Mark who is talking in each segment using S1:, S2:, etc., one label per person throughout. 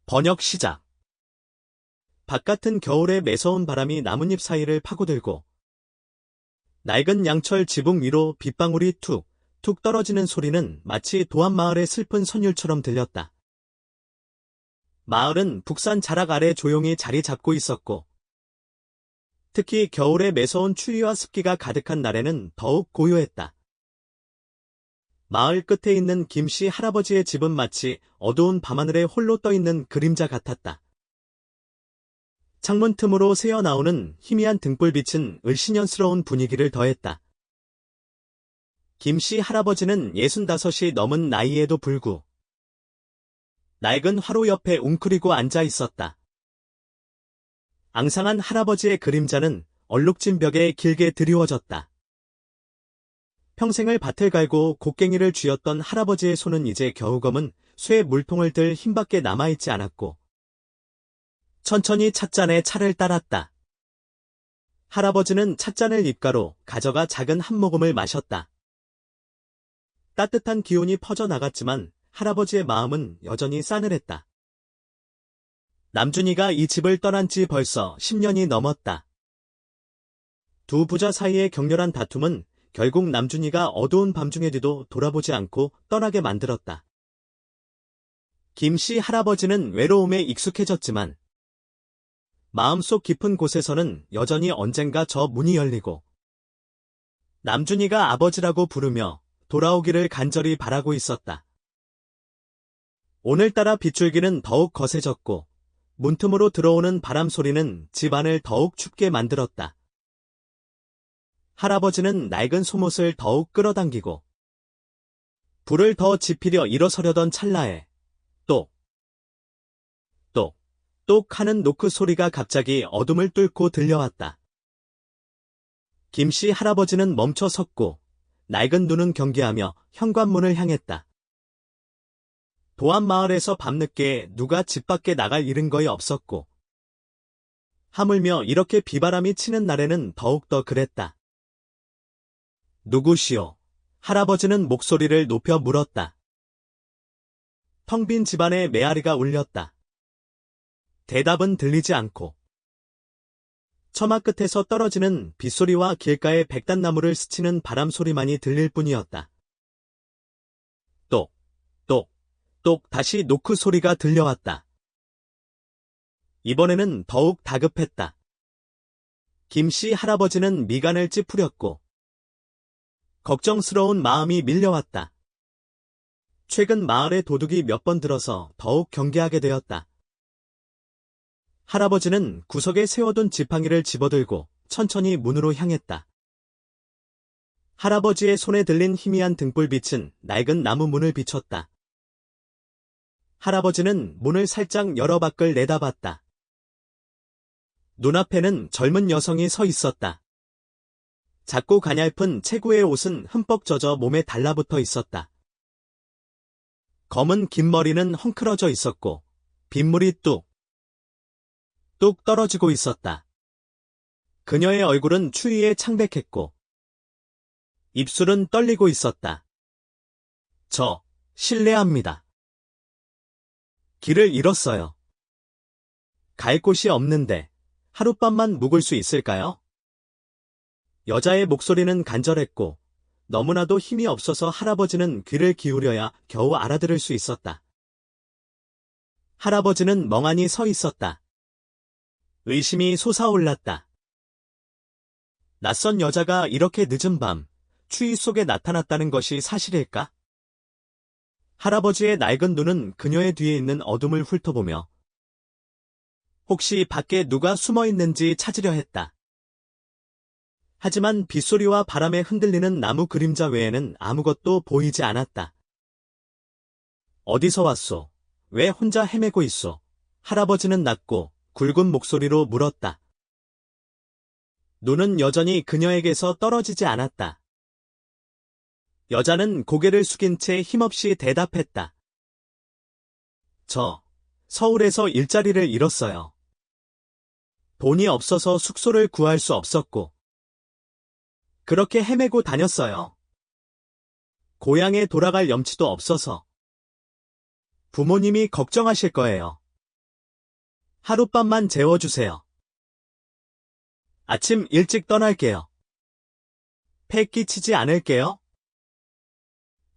S1: 번역 시작. 바깥은 겨울의 매서운 바람이 나뭇잎 사이를 파고들고 낡은 양철 지붕 위로 빗방울이 툭, 툭 떨어지는 소리는 마치 도안마을의 슬픈 선율처럼 들렸다. 마을은 북산 자락 아래 조용히 자리 잡고 있었고 특히 겨울의 매서운 추위와 습기가 가득한 날에는 더욱 고요했다. 마을 끝에 있는 김씨 할아버지의 집은 마치 어두운 밤하늘에 홀로 떠있는 그림자 같았다. 창문 틈으로 새어나오는 희미한 등불빛은 을씨년스러운 분위기를 더했다. 김씨 할아버지는 65이 넘은 나이에도 불구 낡은 화로 옆에 웅크리고 앉아 있었다. 앙상한 할아버지의 그림자는 얼룩진 벽에 길게 드리워졌다. 평생을 밭을 갈고 곡괭이를 쥐었던 할아버지의 손은 이제 겨우 검은 쇠 물통을 들 힘밖에 남아있지 않았고 천천히 찻잔에 차를 따랐다. 할아버지는 찻잔을 입가로 가져가 작은 한 모금을 마셨다. 따뜻한 기운이 퍼져나갔지만 할아버지의 마음은 여전히 싸늘했다. 남준이가 이 집을 떠난 지 벌써 10년이 넘었다. 두 부자 사이의 격렬한 다툼은 결국 남준이가 어두운 밤중에도 돌아보지 않고 떠나게 만들었다. 김씨 할아버지는 외로움에 익숙해졌지만 마음속 깊은 곳에서는 여전히 언젠가 저 문이 열리고 남준이가 아버지라고 부르며 돌아오기를 간절히 바라고 있었다. 오늘따라 빗줄기는 더욱 거세졌고 문틈으로 들어오는 바람 소리는 집안을 더욱 춥게 만들었다. 할아버지는 낡은 소못을 더욱 끌어당기고 불을 더 지피려 일어서려던 찰나에 똑, 똑, 똑 하는 노크 소리가 갑자기 어둠을 뚫고 들려왔다. 김씨 할아버지는 멈춰 섰고 낡은 눈은 경계하며 현관문을 향했다. 도안마을에서 밤늦게 누가 집 밖에 나갈 일은 거의 없었고 하물며 이렇게 비바람이 치는 날에는 더욱더 그랬다. 누구시오? 할아버지는 목소리를 높여 물었다. 텅 빈 집안에 메아리가 울렸다. 대답은 들리지 않고 처마 끝에서 떨어지는 빗소리와 길가의 백단나무를 스치는 바람 소리만이 들릴 뿐이었다. 똑, 똑, 똑 다시 노크 소리가 들려왔다. 이번에는 더욱 다급했다. 김씨 할아버지는 미간을 찌푸렸고 걱정스러운 마음이 밀려왔다. 최근 마을의 도둑이 몇 번 들어서 더욱 경계하게 되었다. 할아버지는 구석에 세워둔 지팡이를 집어들고 천천히 문으로 향했다. 할아버지의 손에 들린 희미한 등불빛은 낡은 나무 문을 비췄다. 할아버지는 문을 살짝 열어 밖을 내다봤다. 눈앞에는 젊은 여성이 서 있었다. 작고 가냘픈 체구의 옷은 흠뻑 젖어 몸에 달라붙어 있었다. 검은 긴 머리는 헝클어져 있었고 빗물이 뚝, 뚝 떨어지고 있었다. 그녀의 얼굴은 추위에 창백했고 입술은 떨리고 있었다. 저, 실례합니다. 길을 잃었어요. 갈 곳이 없는데 하룻밤만 묵을 수 있을까요? 여자의 목소리는 간절했고 너무나도 힘이 없어서 할아버지는 귀를 기울여야 겨우 알아들을 수 있었다. 할아버지는 멍하니 서 있었다. 의심이 솟아올랐다. 낯선 여자가 이렇게 늦은 밤 추위 속에 나타났다는 것이 사실일까? 할아버지의 낡은 눈은 그녀의 뒤에 있는 어둠을 훑어보며 혹시 밖에 누가 숨어 있는지 찾으려 했다. 하지만 빗소리와 바람에 흔들리는 나무 그림자 외에는 아무것도 보이지 않았다. 어디서 왔소? 왜 혼자 헤매고 있소? 할아버지는 낮고 굵은 목소리로 물었다. 눈은 여전히 그녀에게서 떨어지지 않았다. 여자는 고개를 숙인 채 힘없이 대답했다. 저, 서울에서 일자리를 잃었어요. 돈이 없어서 숙소를 구할 수 없었고 그렇게 헤매고 다녔어요. 고향에 돌아갈 염치도 없어서 부모님이 걱정하실 거예요. 하룻밤만 재워주세요. 아침 일찍 떠날게요. 폐 끼치지 않을게요.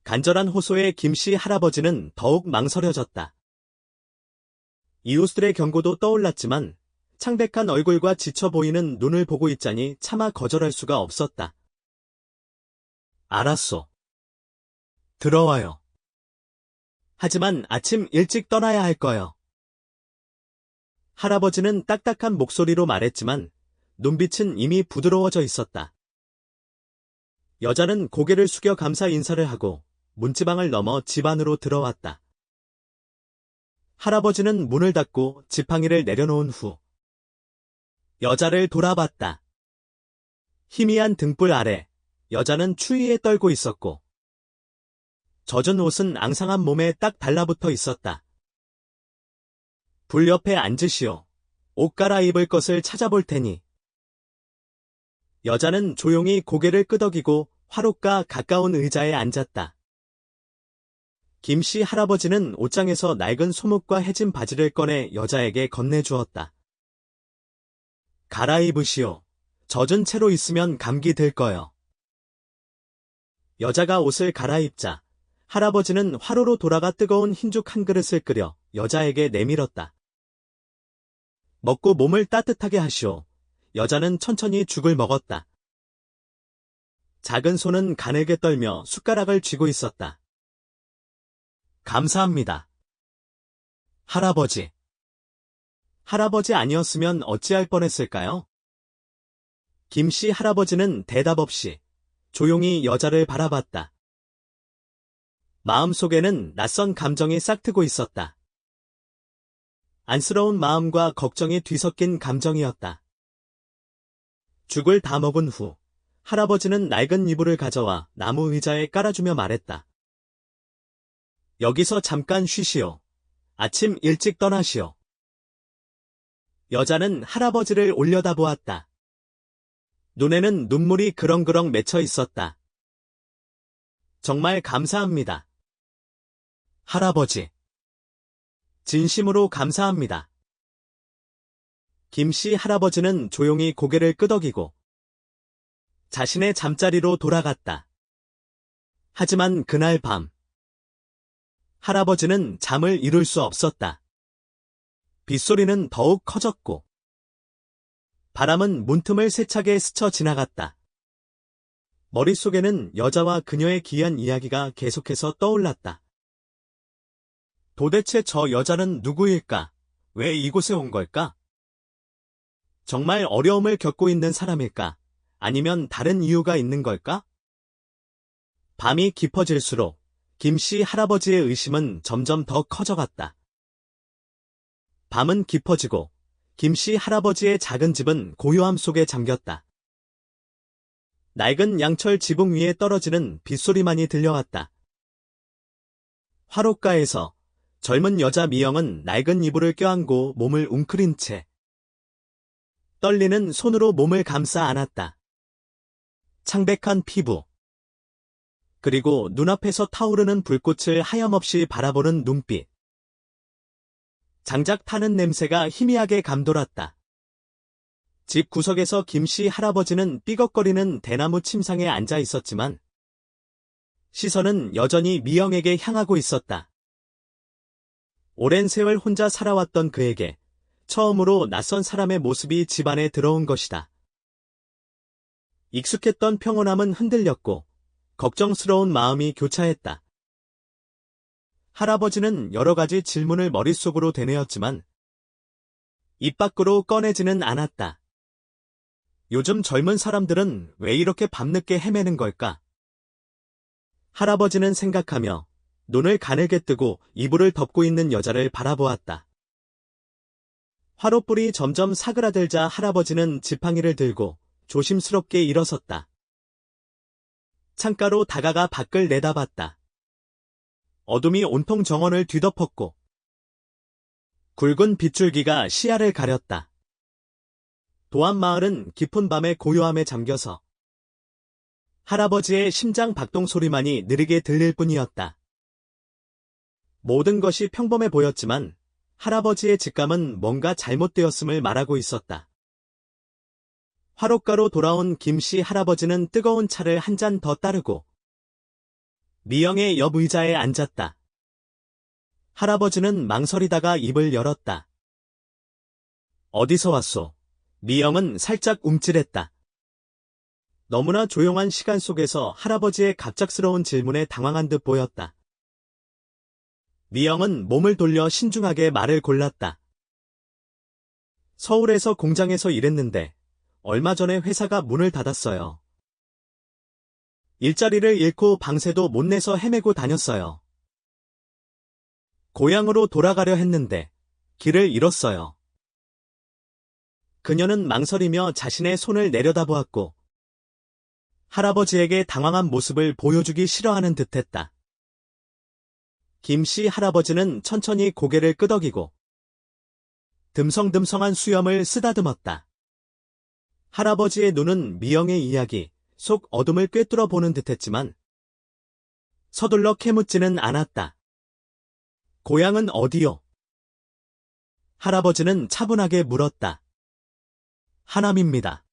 S1: 간절한 호소에 김씨 할아버지는 더욱 망설여졌다. 이웃들의 경고도 떠올랐지만 창백한 얼굴과 지쳐 보이는 눈을 보고 있자니 차마 거절할 수가 없었다. 알았소. 들어와요. 하지만 아침 일찍 떠나야 할 거요. 할아버지는 딱딱한 목소리로 말했지만 눈빛은 이미 부드러워져 있었다. 여자는 고개를 숙여 감사 인사를 하고 문지방을 넘어 집 안으로 들어왔다. 할아버지는 문을 닫고 지팡이를 내려놓은 후 여자를 돌아봤다. 희미한 등불 아래 여자는 추위에 떨고 있었고 젖은 옷은 앙상한 몸에 딱 달라붙어 있었다. 불 옆에 앉으시오. 옷 갈아입을 것을 찾아볼 테니. 여자는 조용히 고개를 끄덕이고 화롯가 가까운 의자에 앉았다. 김씨 할아버지는 옷장에서 낡은 소목과 해진 바지를 꺼내 여자에게 건네주었다. 갈아입으시오. 젖은 채로 있으면 감기 들 거요. 여자가 옷을 갈아입자 할아버지는 화로로 돌아가 뜨거운 흰죽 한 그릇을 끓여 여자에게 내밀었다. 먹고 몸을 따뜻하게 하시오. 여자는 천천히 죽을 먹었다. 작은 손은 가늘게 떨며 숟가락을 쥐고 있었다. 감사합니다. 할아버지. 할아버지 아니었으면 어찌할 뻔했을까요? 김씨 할아버지는 대답 없이 조용히 여자를 바라봤다. 마음속에는 낯선 감정이 싹트고 있었다. 안쓰러운 마음과 걱정이 뒤섞인 감정이었다. 죽을 다 먹은 후 할아버지는 낡은 이불을 가져와 나무 의자에 깔아주며 말했다. 여기서 잠깐 쉬시오. 아침 일찍 떠나시오. 여자는 할아버지를 올려다보았다. 눈에는 눈물이 그렁그렁 맺혀 있었다. 정말 감사합니다. 할아버지. 진심으로 감사합니다. 김씨 할아버지는 조용히 고개를 끄덕이고 자신의 잠자리로 돌아갔다. 하지만 그날 밤 할아버지는 잠을 이룰 수 없었다. 빗소리는 더욱 커졌고 바람은 문틈을 세차게 스쳐 지나갔다. 머릿속에는 여자와 그녀의 기이한 이야기가 계속해서 떠올랐다. 도대체 저 여자는 누구일까? 왜 이곳에 온 걸까? 정말 어려움을 겪고 있는 사람일까? 아니면 다른 이유가 있는 걸까? 밤이 깊어질수록 김씨 할아버지의 의심은 점점 더 커져갔다. 밤은 깊어지고 김씨 할아버지의 작은 집은 고요함 속에 잠겼다. 낡은 양철 지붕 위에 떨어지는 빗소리만이 들려왔다. 화롯가에서 젊은 여자 미영은 낡은 이불을 껴안고 몸을 웅크린 채 떨리는 손으로 몸을 감싸 안았다. 창백한 피부, 그리고 눈앞에서 타오르는 불꽃을 하염없이 바라보는 눈빛. 장작 타는 냄새가 희미하게 감돌았다. 집 구석에서 김씨 할아버지는 삐걱거리는 대나무 침상에 앉아 있었지만 시선은 여전히 미영에게 향하고 있었다. 오랜 세월 혼자 살아왔던 그에게 처음으로 낯선 사람의 모습이 집안에 들어온 것이다. 익숙했던 평온함은 흔들렸고 걱정스러운 마음이 교차했다. 할아버지는 여러 가지 질문을 머릿속으로 되뇌었지만 입 밖으로 꺼내지는 않았다. 요즘 젊은 사람들은 왜 이렇게 밤늦게 헤매는 걸까? 할아버지는 생각하며 눈을 가늘게 뜨고 이불을 덮고 있는 여자를 바라보았다. 화롯불이 점점 사그라들자 할아버지는 지팡이를 들고 조심스럽게 일어섰다. 창가로 다가가 밖을 내다봤다. 어둠이 온통 정원을 뒤덮었고 굵은 빗줄기가 시야를 가렸다. 도안마을은 깊은 밤의 고요함에 잠겨서 할아버지의 심장 박동 소리만이 느리게 들릴 뿐이었다. 모든 것이 평범해 보였지만 할아버지의 직감은 뭔가 잘못되었음을 말하고 있었다. 화롯가로 돌아온 김씨 할아버지는 뜨거운 차를 한 잔 더 따르고 미영의 옆 의자에 앉았다. 할아버지는 망설이다가 입을 열었다. 어디서 왔소? 미영은 살짝 움찔했다. 너무나 조용한 시간 속에서 할아버지의 갑작스러운 질문에 당황한 듯 보였다. 미영은 몸을 돌려 신중하게 말을 골랐다. 서울에서 공장에서 일했는데 얼마 전에 회사가 문을 닫았어요. 일자리를 잃고 방세도 못 내서 헤매고 다녔어요. 고향으로 돌아가려 했는데 길을 잃었어요. 그녀는 망설이며 자신의 손을 내려다보았고 할아버지에게 당황한 모습을 보여주기 싫어하는 듯했다. 김씨 할아버지는 천천히 고개를 끄덕이고 듬성듬성한 수염을 쓰다듬었다. 할아버지의 눈은 미영의 이야기 속 어둠을 꿰뚫어 보는 듯했지만 서둘러 캐묻지는 않았다. 고향은 어디요? 할아버지는 차분하게 물었다. 하남입니다.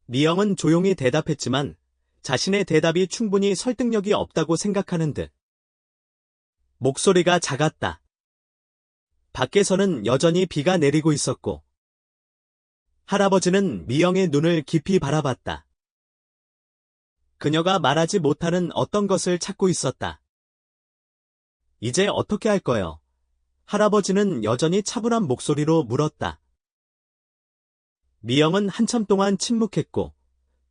S1: 미영은 조용히 대답했지만 자신의 대답이 충분히 설득력이 없다고 생각하는 듯 목소리가 작았다. 밖에서는 여전히 비가 내리고 있었고 할아버지는 미영의 눈을 깊이 바라봤다. 그녀가 말하지 못하는 어떤 것을 찾고 있었다. 이제 어떻게 할 거요? 할아버지는 여전히 차분한 목소리로 물었다. 미영은 한참 동안 침묵했고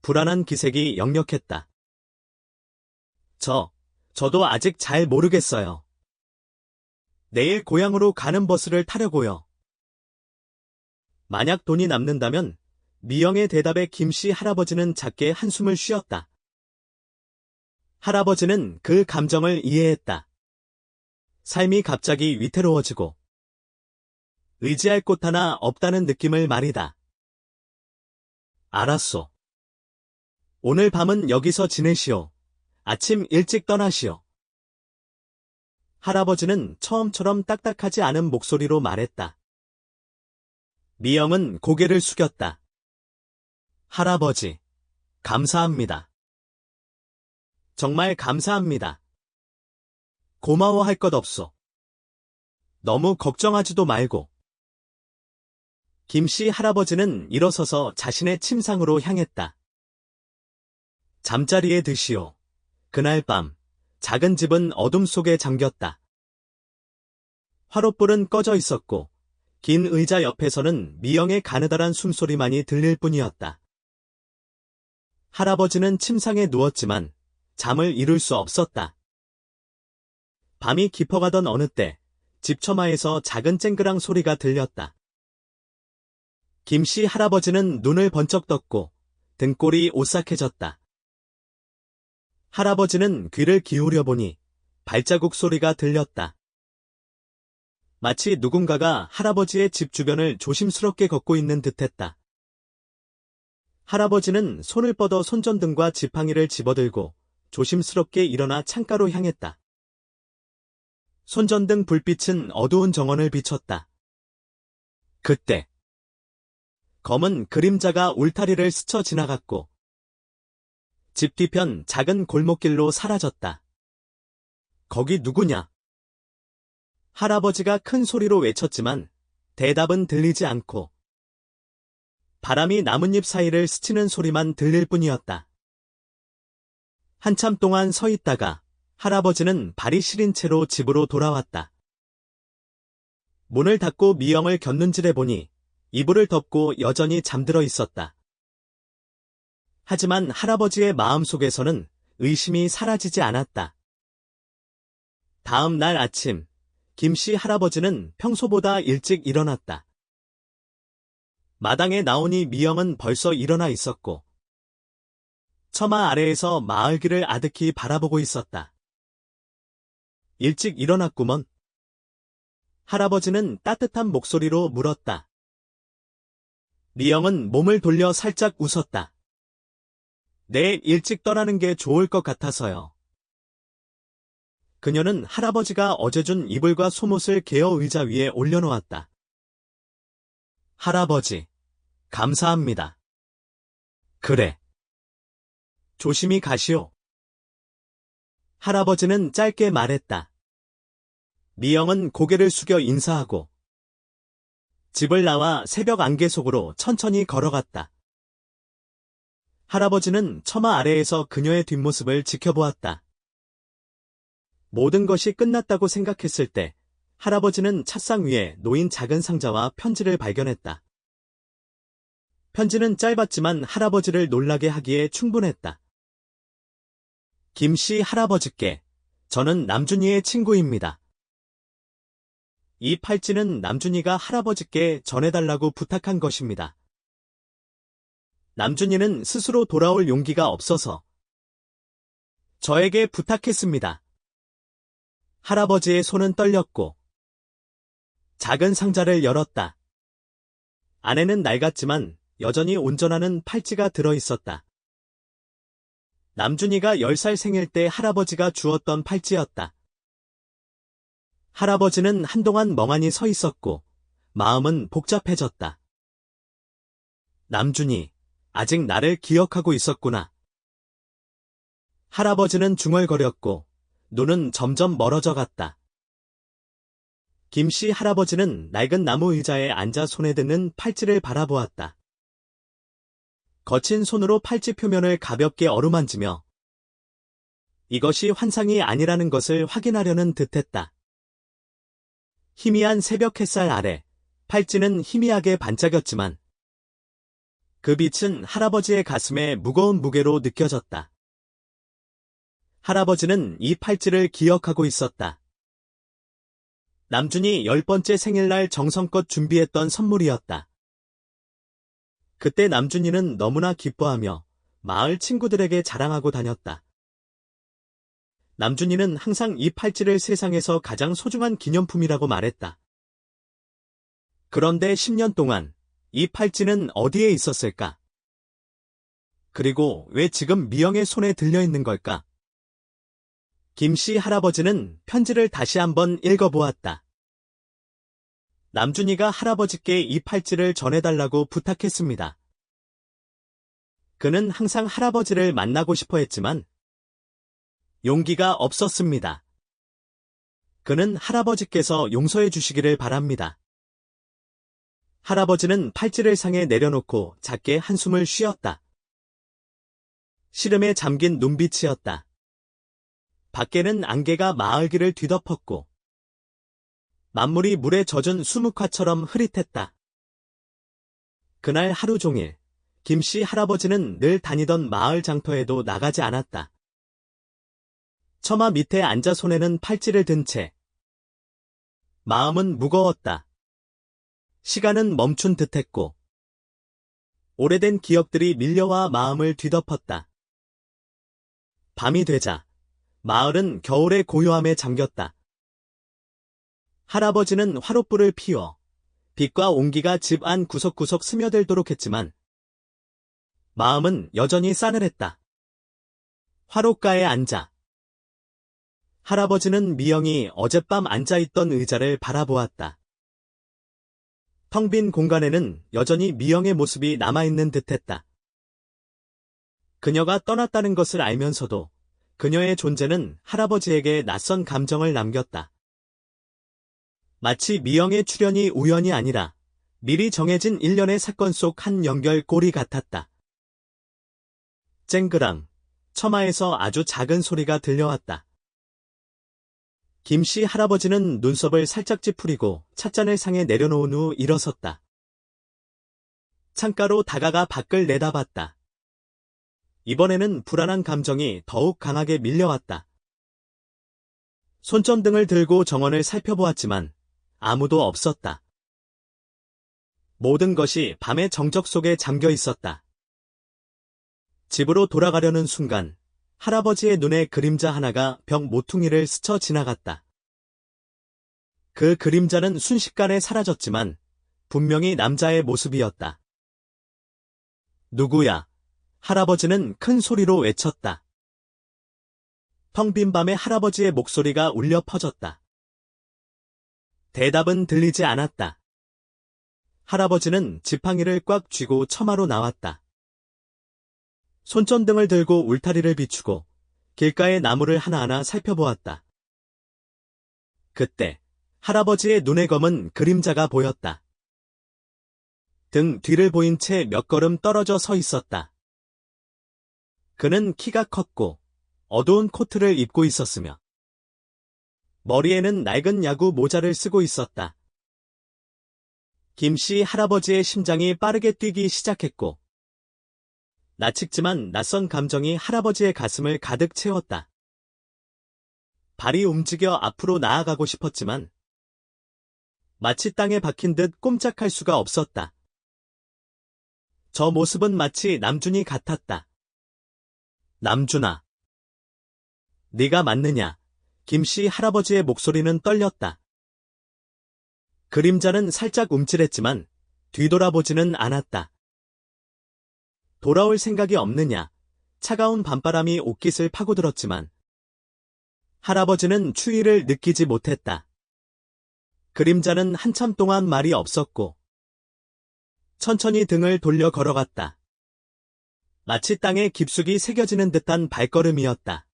S1: 불안한 기색이 역력했다. 저도 아직 잘 모르겠어요. 내일 고향으로 가는 버스를 타려고요. 만약 돈이 남는다면 미영의 대답에 김씨 할아버지는 작게 한숨을 쉬었다. 할아버지는 그 감정을 이해했다. 삶이 갑자기 위태로워지고 의지할 곳 하나 없다는 느낌을 말이다. 알았소. 오늘 밤은 여기서 지내시오. 아침 일찍 떠나시오. 할아버지는 처음처럼 딱딱하지 않은 목소리로 말했다. 미영은 고개를 숙였다. 할아버지, 감사합니다. 정말 감사합니다. 고마워할 것 없소. 너무 걱정하지도 말고. 김씨 할아버지는 일어서서 자신의 침상으로 향했다. 잠자리에 드시오. 그날 밤, 작은 집은 어둠 속에 잠겼다. 화롯불은 꺼져 있었고, 긴 의자 옆에서는 미영의 가느다란 숨소리만이 들릴 뿐이었다. 할아버지는 침상에 누웠지만 잠을 이룰 수 없었다. 밤이 깊어가던 어느 때 집 처마에서 작은 쨍그랑 소리가 들렸다. 김씨 할아버지는 눈을 번쩍 떴고 등골이 오싹해졌다. 할아버지는 귀를 기울여 보니 발자국 소리가 들렸다. 마치 누군가가 할아버지의 집 주변을 조심스럽게 걷고 있는 듯했다. 할아버지는 손을 뻗어 손전등과 지팡이를 집어들고 조심스럽게 일어나 창가로 향했다. 손전등 불빛은 어두운 정원을 비췄다. 그때 검은 그림자가 울타리를 스쳐 지나갔고 집 뒤편 작은 골목길로 사라졌다. 거기 누구냐? 할아버지가 큰 소리로 외쳤지만 대답은 들리지 않고 바람이 나뭇잎 사이를 스치는 소리만 들릴 뿐이었다. 한참 동안 서 있다가 할아버지는 발이 시린 채로 집으로 돌아왔다. 문을 닫고 미영을 곁눈질해 보니 이불을 덮고 여전히 잠들어 있었다. 하지만 할아버지의 마음속에서는 의심이 사라지지 않았다. 다음 날 아침, 김씨 할아버지는 평소보다 일찍 일어났다. 마당에 나오니 미영은 벌써 일어나 있었고 처마 아래에서 마을길을 아득히 바라보고 있었다. 일찍 일어났구먼. 할아버지는 따뜻한 목소리로 물었다. 미영은 몸을 돌려 살짝 웃었다. 내일 일찍 떠나는 게 좋을 것 같아서요. 그녀는 할아버지가 어제 준 이불과 솜옷을 개어 의자 위에 올려놓았다. 할아버지, 감사합니다. 그래. 조심히 가시오. 할아버지는 짧게 말했다. 미영은 고개를 숙여 인사하고 집을 나와 새벽 안개 속으로 천천히 걸어갔다. 할아버지는 처마 아래에서 그녀의 뒷모습을 지켜보았다. 모든 것이 끝났다고 생각했을 때 할아버지는 찻상 위에 놓인 작은 상자와 편지를 발견했다. 편지는 짧았지만 할아버지를 놀라게 하기에 충분했다. 김씨 할아버지께, 저는 남준이의 친구입니다. 이 팔찌는 남준이가 할아버지께 전해달라고 부탁한 것입니다. 남준이는 스스로 돌아올 용기가 없어서 저에게 부탁했습니다. 할아버지의 손은 떨렸고 작은 상자를 열었다. 안에는 낡았지만 여전히 온전하는 팔찌가 들어있었다. 남준이가 10살 생일 때 할아버지가 주었던 팔찌였다. 할아버지는 한동안 멍하니 서 있었고 마음은 복잡해졌다. 남준이, 아직 나를 기억하고 있었구나. 할아버지는 중얼거렸고 눈은 점점 멀어져 갔다. 김씨 할아버지는 낡은 나무 의자에 앉아 손에 드는 팔찌를 바라보았다. 거친 손으로 팔찌 표면을 가볍게 어루만지며 이것이 환상이 아니라는 것을 확인하려는 듯했다. 희미한 새벽 햇살 아래 팔찌는 희미하게 반짝였지만 그 빛은 할아버지의 가슴에 무거운 무게로 느껴졌다. 할아버지는 이 팔찌를 기억하고 있었다. 남준이 10번째 생일날 정성껏 준비했던 선물이었다. 그때 남준이는 너무나 기뻐하며 마을 친구들에게 자랑하고 다녔다. 남준이는 항상 이 팔찌를 세상에서 가장 소중한 기념품이라고 말했다. 그런데 10년 동안 이 팔찌는 어디에 있었을까? 그리고 왜 지금 미영의 손에 들려있는 걸까? 김씨 할아버지는 편지를 다시 한번 읽어보았다. 남준이가 할아버지께 이 팔찌를 전해달라고 부탁했습니다. 그는 항상 할아버지를 만나고 싶어 했지만 용기가 없었습니다. 그는 할아버지께서 용서해 주시기를 바랍니다. 할아버지는 팔찌를 상에 내려놓고 작게 한숨을 쉬었다. 시름에 잠긴 눈빛이었다. 밖에는 안개가 마을길을 뒤덮었고 만물이 물에 젖은 수묵화처럼 흐릿했다. 그날 하루 종일 김씨 할아버지는 늘 다니던 마을 장터에도 나가지 않았다. 처마 밑에 앉아 손에는 팔찌를 든 채 마음은 무거웠다. 시간은 멈춘 듯했고 오래된 기억들이 밀려와 마음을 뒤덮었다. 밤이 되자 마을은 겨울의 고요함에 잠겼다. 할아버지는 화롯불을 피워 빛과 온기가 집 안 구석구석 스며들도록 했지만 마음은 여전히 싸늘했다. 화롯가에 앉아 할아버지는 미영이 어젯밤 앉아있던 의자를 바라보았다. 텅 빈 공간에는 여전히 미영의 모습이 남아있는 듯했다. 그녀가 떠났다는 것을 알면서도 그녀의 존재는 할아버지에게 낯선 감정을 남겼다. 마치 미영의 출현이 우연이 아니라 미리 정해진 일련의 사건 속 한 연결고리 같았다. 쨍그랑 처마에서 아주 작은 소리가 들려왔다. 김씨 할아버지는 눈썹을 살짝 찌푸리고 찻잔을 상에 내려놓은 후 일어섰다. 창가로 다가가 밖을 내다봤다. 이번에는 불안한 감정이 더욱 강하게 밀려왔다. 손전등을 들고 정원을 살펴보았지만 아무도 없었다. 모든 것이 밤의 정적 속에 잠겨 있었다. 집으로 돌아가려는 순간 할아버지의 눈에 그림자 하나가 벽 모퉁이를 스쳐 지나갔다. 그 그림자는 순식간에 사라졌지만 분명히 남자의 모습이었다. 누구야? 할아버지는 큰 소리로 외쳤다. 텅 빈 밤에 할아버지의 목소리가 울려 퍼졌다. 대답은 들리지 않았다. 할아버지는 지팡이를 꽉 쥐고 처마로 나왔다. 손전등을 들고 울타리를 비추고 길가의 나무를 하나하나 살펴보았다. 그때 할아버지의 눈에 검은 그림자가 보였다. 등 뒤를 보인 채 몇 걸음 떨어져 서 있었다. 그는 키가 컸고 어두운 코트를 입고 있었으며 머리에는 낡은 야구 모자를 쓰고 있었다. 김씨 할아버지의 심장이 빠르게 뛰기 시작했고 나직지만 낯선 감정이 할아버지의 가슴을 가득 채웠다. 발이 움직여 앞으로 나아가고 싶었지만 마치 땅에 박힌 듯 꼼짝할 수가 없었다. 저 모습은 마치 남준이 같았다. 남준아. 네가 맞느냐? 김씨 할아버지의 목소리는 떨렸다. 그림자는 살짝 움찔했지만 뒤돌아보지는 않았다. 돌아올 생각이 없느냐? 차가운 밤바람이 옷깃을 파고들었지만 할아버지는 추위를 느끼지 못했다. 그림자는 한참 동안 말이 없었고 천천히 등을 돌려 걸어갔다. 마치 땅에 깊숙이 새겨지는 듯한 발걸음이었다.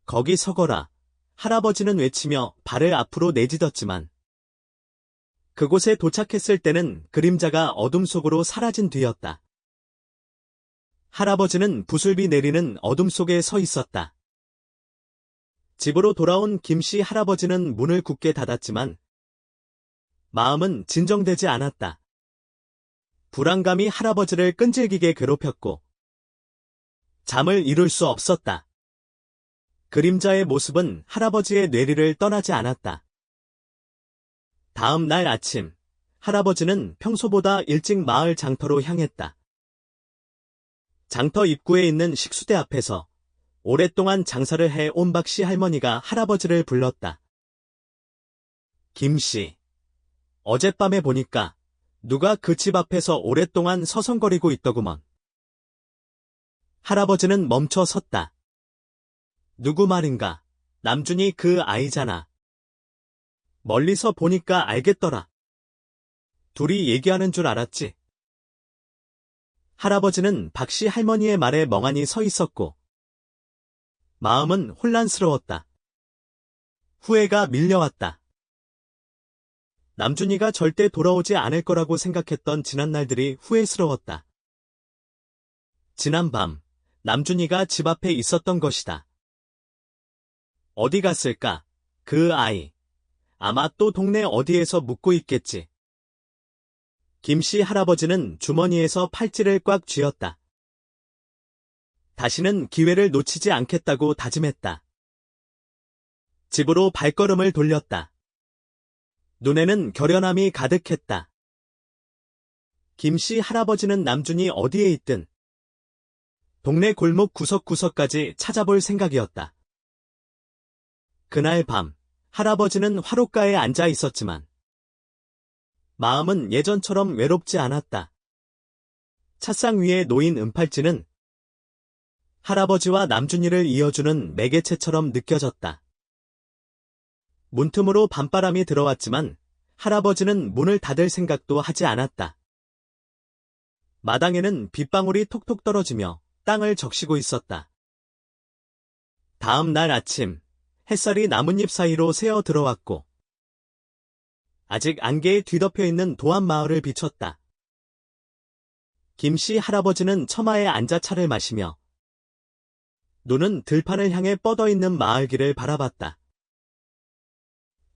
S1: 거기 서거라. 할아버지는 외치며 발을 앞으로 내딛었지만 그곳에 도착했을 때는 그림자가 어둠 속으로 사라진 뒤였다. 할아버지는 부슬비 내리는 어둠 속에 서 있었다. 집으로 돌아온 김씨 할아버지는 문을 굳게 닫았지만 마음은 진정되지 않았다. 불안감이 할아버지를 끈질기게 괴롭혔고 잠을 이룰 수 없었다. 그림자의 모습은 할아버지의 뇌리를 떠나지 않았다. 다음 날 아침, 할아버지는 평소보다 일찍 마을 장터로 향했다. 장터 입구에 있는 식수대 앞에서 오랫동안 장사를 해 온 박씨 할머니가 할아버지를 불렀다. 김씨, 어젯밤에 보니까 누가 그 집 앞에서 오랫동안 서성거리고 있더구먼. 할아버지는 멈춰 섰다. 누구 말인가? 남준이 그 아이잖아. 멀리서 보니까 알겠더라. 둘이 얘기하는 줄 알았지. 할아버지는 박씨 할머니의 말에 멍하니 서 있었고 마음은 혼란스러웠다. 후회가 밀려왔다. 남준이가 절대 돌아오지 않을 거라고 생각했던 지난날들이 후회스러웠다. 지난밤, 남준이가 집 앞에 있었던 것이다. 어디 갔을까? 그 아이. 아마 또 동네 어디에서 묵고 있겠지. 김씨 할아버지는 주머니에서 팔찌를 꽉 쥐었다. 다시는 기회를 놓치지 않겠다고 다짐했다. 집으로 발걸음을 돌렸다. 눈에는 결연함이 가득했다. 김씨 할아버지는 남준이 어디에 있든 동네 골목 구석구석까지 찾아볼 생각이었다. 그날 밤, 할아버지는 화롯가에 앉아 있었지만 마음은 예전처럼 외롭지 않았다. 찻상 위에 놓인 은팔찌는 할아버지와 남준이를 이어주는 매개체처럼 느껴졌다. 문틈으로 밤바람이 들어왔지만 할아버지는 문을 닫을 생각도 하지 않았다. 마당에는 빗방울이 톡톡 떨어지며 땅을 적시고 있었다. 다음 날 아침, 햇살이 나뭇잎 사이로 새어 들어왔고 아직 안개에 뒤덮여 있는 도안마을을 비췄다. 김씨 할아버지는 처마에 앉아 차를 마시며 눈은 들판을 향해 뻗어있는 마을길을 바라봤다.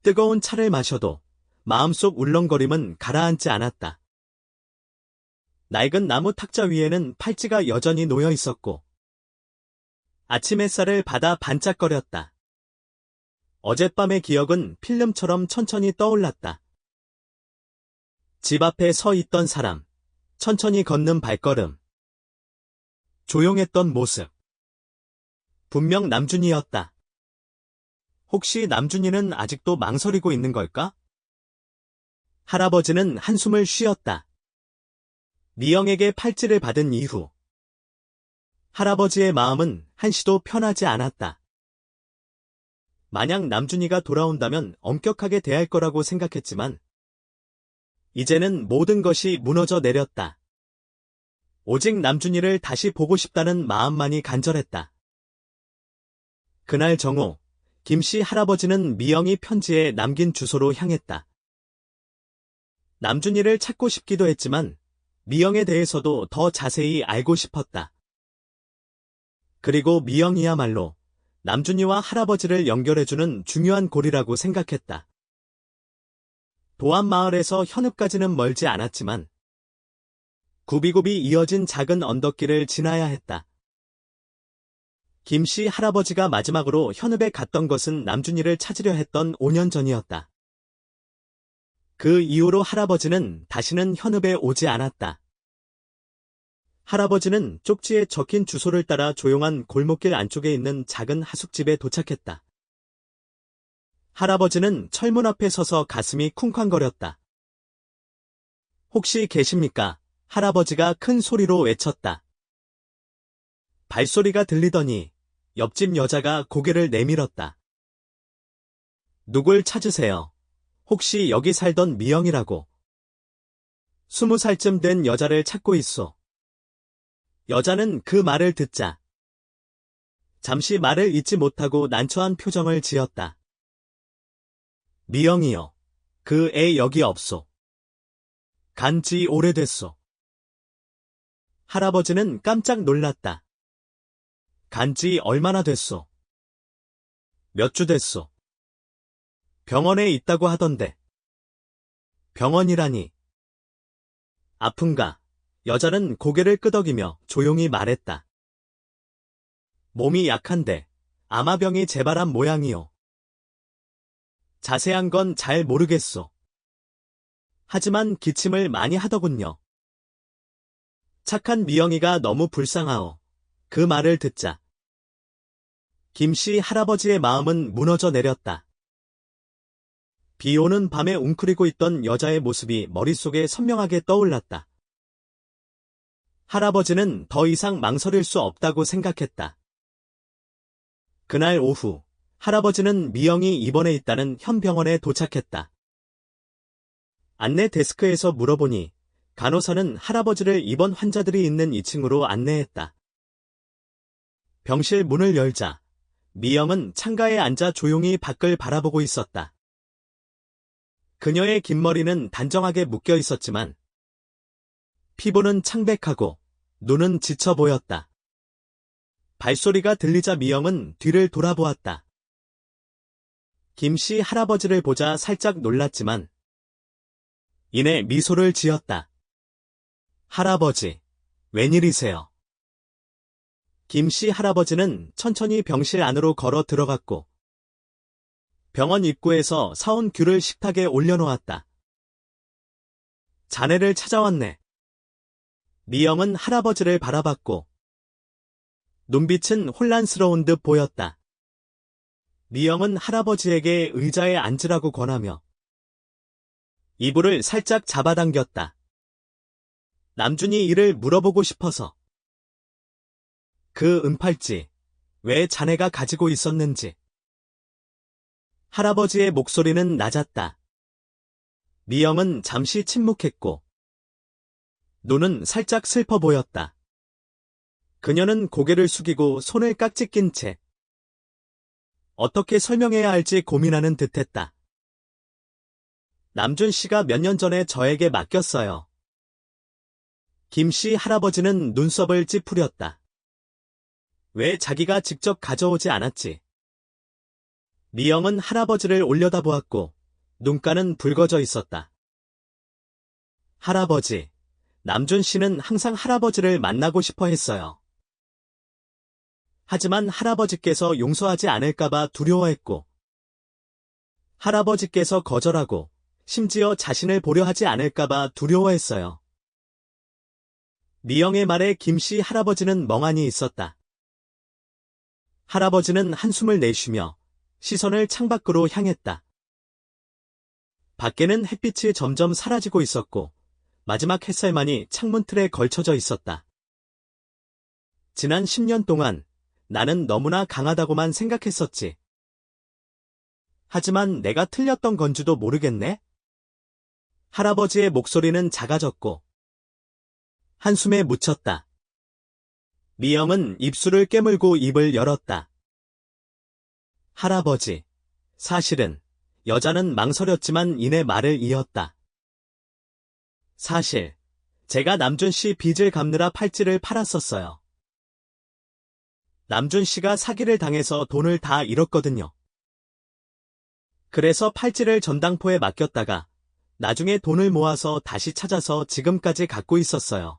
S1: 뜨거운 차를 마셔도 마음속 울렁거림은 가라앉지 않았다. 낡은 나무 탁자 위에는 팔찌가 여전히 놓여 있었고 아침 햇살을 받아 반짝거렸다. 어젯밤의 기억은 필름처럼 천천히 떠올랐다. 집 앞에 서 있던 사람, 천천히 걷는 발걸음, 조용했던 모습. 분명 남준이였다. 혹시 남준이는 아직도 망설이고 있는 걸까? 할아버지는 한숨을 쉬었다. 미영에게 팔찌를 받은 이후 할아버지의 마음은 한시도 편하지 않았다. 만약 남준이가 돌아온다면 엄격하게 대할 거라고 생각했지만 이제는 모든 것이 무너져 내렸다. 오직 남준이를 다시 보고 싶다는 마음만이 간절했다. 그날 정오, 김씨 할아버지는 미영이 편지에 남긴 주소로 향했다. 남준이를 찾고 싶기도 했지만 미영에 대해서도 더 자세히 알고 싶었다. 그리고 미영이야말로 남준이와 할아버지를 연결해주는 중요한 고리라고 생각했다. 도안마을에서 현읍까지는 멀지 않았지만 굽이굽이 이어진 작은 언덕길을 지나야 했다. 김씨 할아버지가 마지막으로 현읍에 갔던 것은 남준이를 찾으려 했던 5년 전이었다. 그 이후로 할아버지는 다시는 현읍에 오지 않았다. 할아버지는 쪽지에 적힌 주소를 따라 조용한 골목길 안쪽에 있는 작은 하숙집에 도착했다. 할아버지는 철문 앞에 서서 가슴이 쿵쾅거렸다. 혹시 계십니까? 할아버지가 큰 소리로 외쳤다. 발소리가 들리더니 옆집 여자가 고개를 내밀었다. 누굴 찾으세요? 혹시 여기 살던 미영이라고. 20살쯤 된 여자를 찾고 있소. 여자는 그 말을 듣자 잠시 말을 잇지 못하고 난처한 표정을 지었다. 미영이요. 그 애 여기 없소. 간지 오래됐소. 할아버지는 깜짝 놀랐다. 간지 얼마나 됐소? 몇 주 됐소? 병원에 있다고 하던데. 병원이라니. 아픈가? 여자는 고개를 끄덕이며 조용히 말했다. 몸이 약한데 아마병이 재발한 모양이요. 자세한 건 잘 모르겠소. 하지만 기침을 많이 하더군요. 착한 미영이가 너무 불쌍하오. 그 말을 듣자 김씨 할아버지의 마음은 무너져 내렸다. 비 오는 밤에 웅크리고 있던 여자의 모습이 머릿속에 선명하게 떠올랐다. 할아버지는 더 이상 망설일 수 없다고 생각했다. 그날 오후, 할아버지는 미영이 입원해 있다는 현 병원에 도착했다. 안내 데스크에서 물어보니 간호사는 할아버지를 입원 환자들이 있는 2층으로 안내했다. 병실 문을 열자 미영은 창가에 앉아 조용히 밖을 바라보고 있었다. 그녀의 긴 머리는 단정하게 묶여 있었지만 피부는 창백하고 눈은 지쳐 보였다. 발소리가 들리자 미영은 뒤를 돌아보았다. 김씨 할아버지를 보자 살짝 놀랐지만 이내 미소를 지었다. 할아버지, 웬일이세요? 김씨 할아버지는 천천히 병실 안으로 걸어 들어갔고 병원 입구에서 사온 귤을 식탁에 올려놓았다. 자네를 찾아왔네. 미영은 할아버지를 바라봤고 눈빛은 혼란스러운 듯 보였다. 미영은 할아버지에게 의자에 앉으라고 권하며 이불을 살짝 잡아당겼다. 남준이 이를 물어보고 싶어서. 그 은팔찌, 왜 자네가 가지고 있었는지. 할아버지의 목소리는 낮았다. 미영은 잠시 침묵했고 눈은 살짝 슬퍼 보였다. 그녀는 고개를 숙이고 손을 깍지 낀 채 어떻게 설명해야 할지 고민하는 듯했다. 남준 씨가 몇 년 전에 저에게 맡겼어요. 김씨 할아버지는 눈썹을 찌푸렸다. 왜 자기가 직접 가져오지 않았지? 미영은 할아버지를 올려다보았고 눈가는 붉어져 있었다. 할아버지, 남준 씨는 항상 할아버지를 만나고 싶어 했어요. 하지만 할아버지께서 용서하지 않을까봐 두려워했고 할아버지께서 거절하고 심지어 자신을 보려 하지 않을까봐 두려워했어요. 미영의 말에 김씨 할아버지는 멍하니 있었다. 할아버지는 한숨을 내쉬며 시선을 창밖으로 향했다. 밖에는 햇빛이 점점 사라지고 있었고 마지막 햇살만이 창문 틀에 걸쳐져 있었다. 지난 10년 동안 나는 너무나 강하다고만 생각했었지. 하지만 내가 틀렸던 건지도 모르겠네? 할아버지의 목소리는 작아졌고 한숨에 묻혔다. 미영은 입술을 깨물고 입을 열었다. 할아버지, 사실은 여자는 망설였지만 이내 말을 이었다. 사실 제가 남준 씨 빚을 갚느라 팔찌를 팔았었어요. 남준 씨가 사기를 당해서 돈을 다 잃었거든요. 그래서 팔찌를 전당포에 맡겼다가 나중에 돈을 모아서 다시 찾아서 지금까지 갖고 있었어요.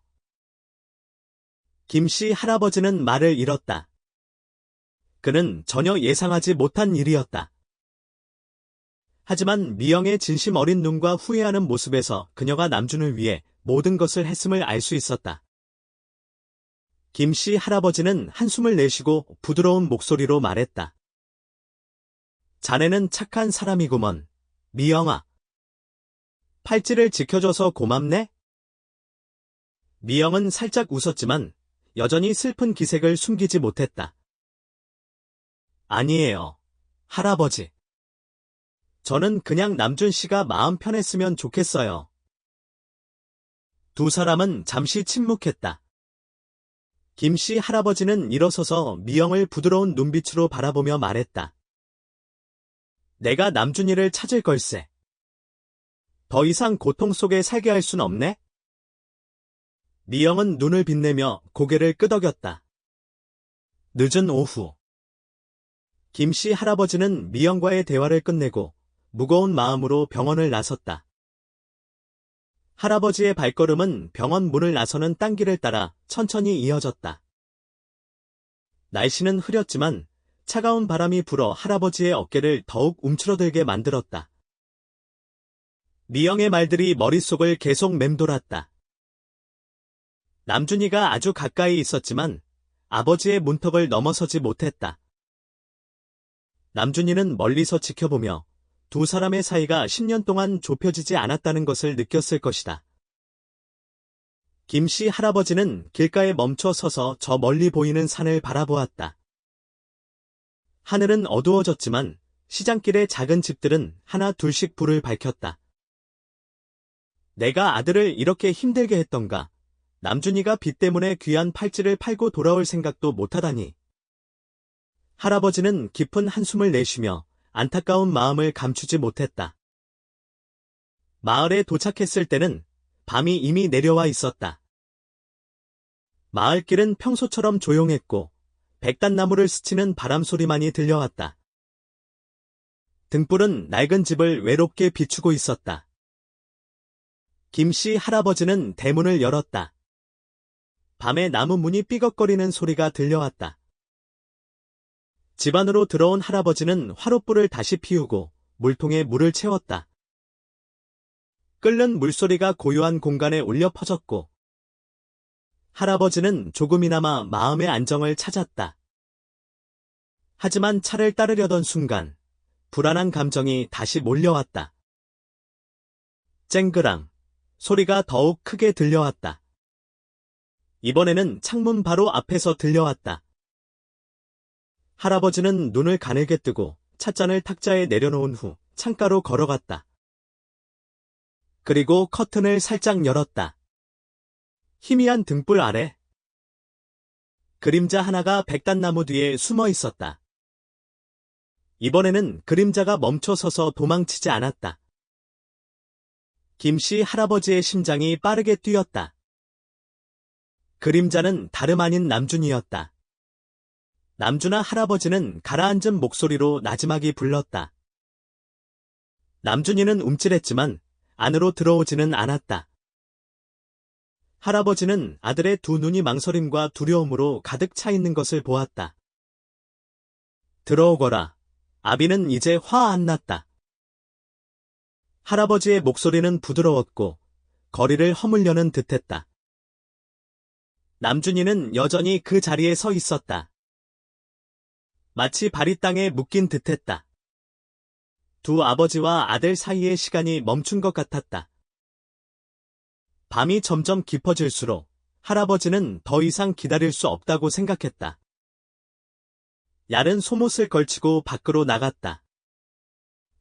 S1: 김 씨 할아버지는 말을 잃었다. 그는 전혀 예상하지 못한 일이었다. 하지만 미영의 진심 어린 눈과 후회하는 모습에서 그녀가 남준을 위해 모든 것을 했음을 알 수 있었다. 김 씨 할아버지는 한숨을 내쉬고 부드러운 목소리로 말했다. 자네는 착한 사람이구먼, 미영아. 팔찌를 지켜줘서 고맙네? 미영은 살짝 웃었지만 여전히 슬픈 기색을 숨기지 못했다. 아니에요, 할아버지. 저는 그냥 남준 씨가 마음 편했으면 좋겠어요. 두 사람은 잠시 침묵했다. 김 씨 할아버지는 일어서서 미영을 부드러운 눈빛으로 바라보며 말했다. 내가 남준이를 찾을 걸세. 더 이상 고통 속에 살게 할 순 없네? 미영은 눈을 빛내며 고개를 끄덕였다. 늦은 오후. 김 씨 할아버지는 미영과의 대화를 끝내고 무거운 마음으로 병원을 나섰다. 할아버지의 발걸음은 병원 문을 나서는 땅길을 따라 천천히 이어졌다. 날씨는 흐렸지만 차가운 바람이 불어 할아버지의 어깨를 더욱 움츠러들게 만들었다. 미영의 말들이 머릿속을 계속 맴돌았다. 남준이가 아주 가까이 있었지만 아버지의 문턱을 넘어서지 못했다. 남준이는 멀리서 지켜보며 두 사람의 사이가 10년 동안 좁혀지지 않았다는 것을 느꼈을 것이다. 김 씨 할아버지는 길가에 멈춰 서서 저 멀리 보이는 산을 바라보았다. 하늘은 어두워졌지만 시장길의 작은 집들은 하나 둘씩 불을 밝혔다. 내가 아들을 이렇게 힘들게 했던가. 남준이가 빚 때문에 귀한 팔찌를 팔고 돌아올 생각도 못하다니. 할아버지는 깊은 한숨을 내쉬며 안타까운 마음을 감추지 못했다. 마을에 도착했을 때는 밤이 이미 내려와 있었다. 마을길은 평소처럼 조용했고 백단나무를 스치는 바람소리만이 들려왔다. 등불은 낡은 집을 외롭게 비추고 있었다. 김 씨 할아버지는 대문을 열었다. 밤에 나무 문이 삐걱거리는 소리가 들려왔다. 집 안으로 들어온 할아버지는 화롯불을 다시 피우고 물통에 물을 채웠다. 끓는 물소리가 고요한 공간에 울려 퍼졌고 할아버지는 조금이나마 마음의 안정을 찾았다. 하지만 차를 따르려던 순간 불안한 감정이 다시 몰려왔다. 쨍그랑 소리가 더욱 크게 들려왔다. 이번에는 창문 바로 앞에서 들려왔다. 할아버지는 눈을 가늘게 뜨고 찻잔을 탁자에 내려놓은 후 창가로 걸어갔다. 그리고 커튼을 살짝 열었다. 희미한 등불 아래 그림자 하나가 백단나무 뒤에 숨어 있었다. 이번에는 그림자가 멈춰 서서 도망치지 않았다. 김 씨 할아버지의 심장이 빠르게 뛰었다. 그림자는 다름 아닌 남준이었다. 남준아 할아버지는 가라앉은 목소리로 나지막이 불렀다. 남준이는 움찔했지만 안으로 들어오지는 않았다. 할아버지는 아들의 두 눈이 망설임과 두려움으로 가득 차 있는 것을 보았다. 들어오거라. 아비는 이제 화 안 났다. 할아버지의 목소리는 부드러웠고 거리를 허물려는 듯했다. 남준이는 여전히 그 자리에 서 있었다. 마치 발이 땅에 묶인 듯했다. 두 아버지와 아들 사이의 시간이 멈춘 것 같았다. 밤이 점점 깊어질수록 할아버지는 더 이상 기다릴 수 없다고 생각했다. 얇은 속옷을 걸치고 밖으로 나갔다.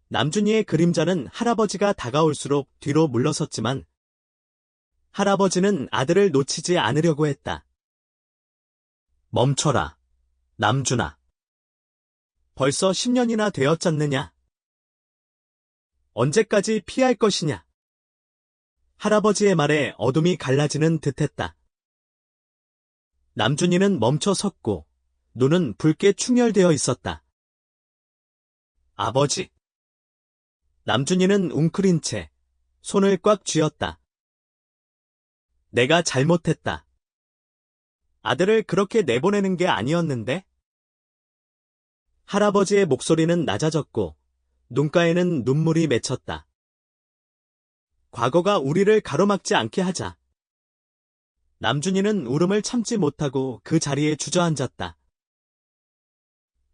S1: 남준이의 그림자는 할아버지가 다가올수록 뒤로 물러섰지만 할아버지는 아들을 놓치지 않으려고 했다. 멈춰라, 남준아. 벌써 10년이나 되었잖느냐? 언제까지 피할 것이냐? 할아버지의 말에 어둠이 갈라지는 듯했다. 남준이는 멈춰 섰고 눈은 붉게 충혈되어 있었다. 아버지. 남준이는 웅크린 채 손을 꽉 쥐었다. 내가 잘못했다. 아들을 그렇게 내보내는 게 아니었는데? 할아버지의 목소리는 낮아졌고 눈가에는 눈물이 맺혔다. 과거가 우리를 가로막지 않게 하자. 남준이는 울음을 참지 못하고 그 자리에 주저앉았다.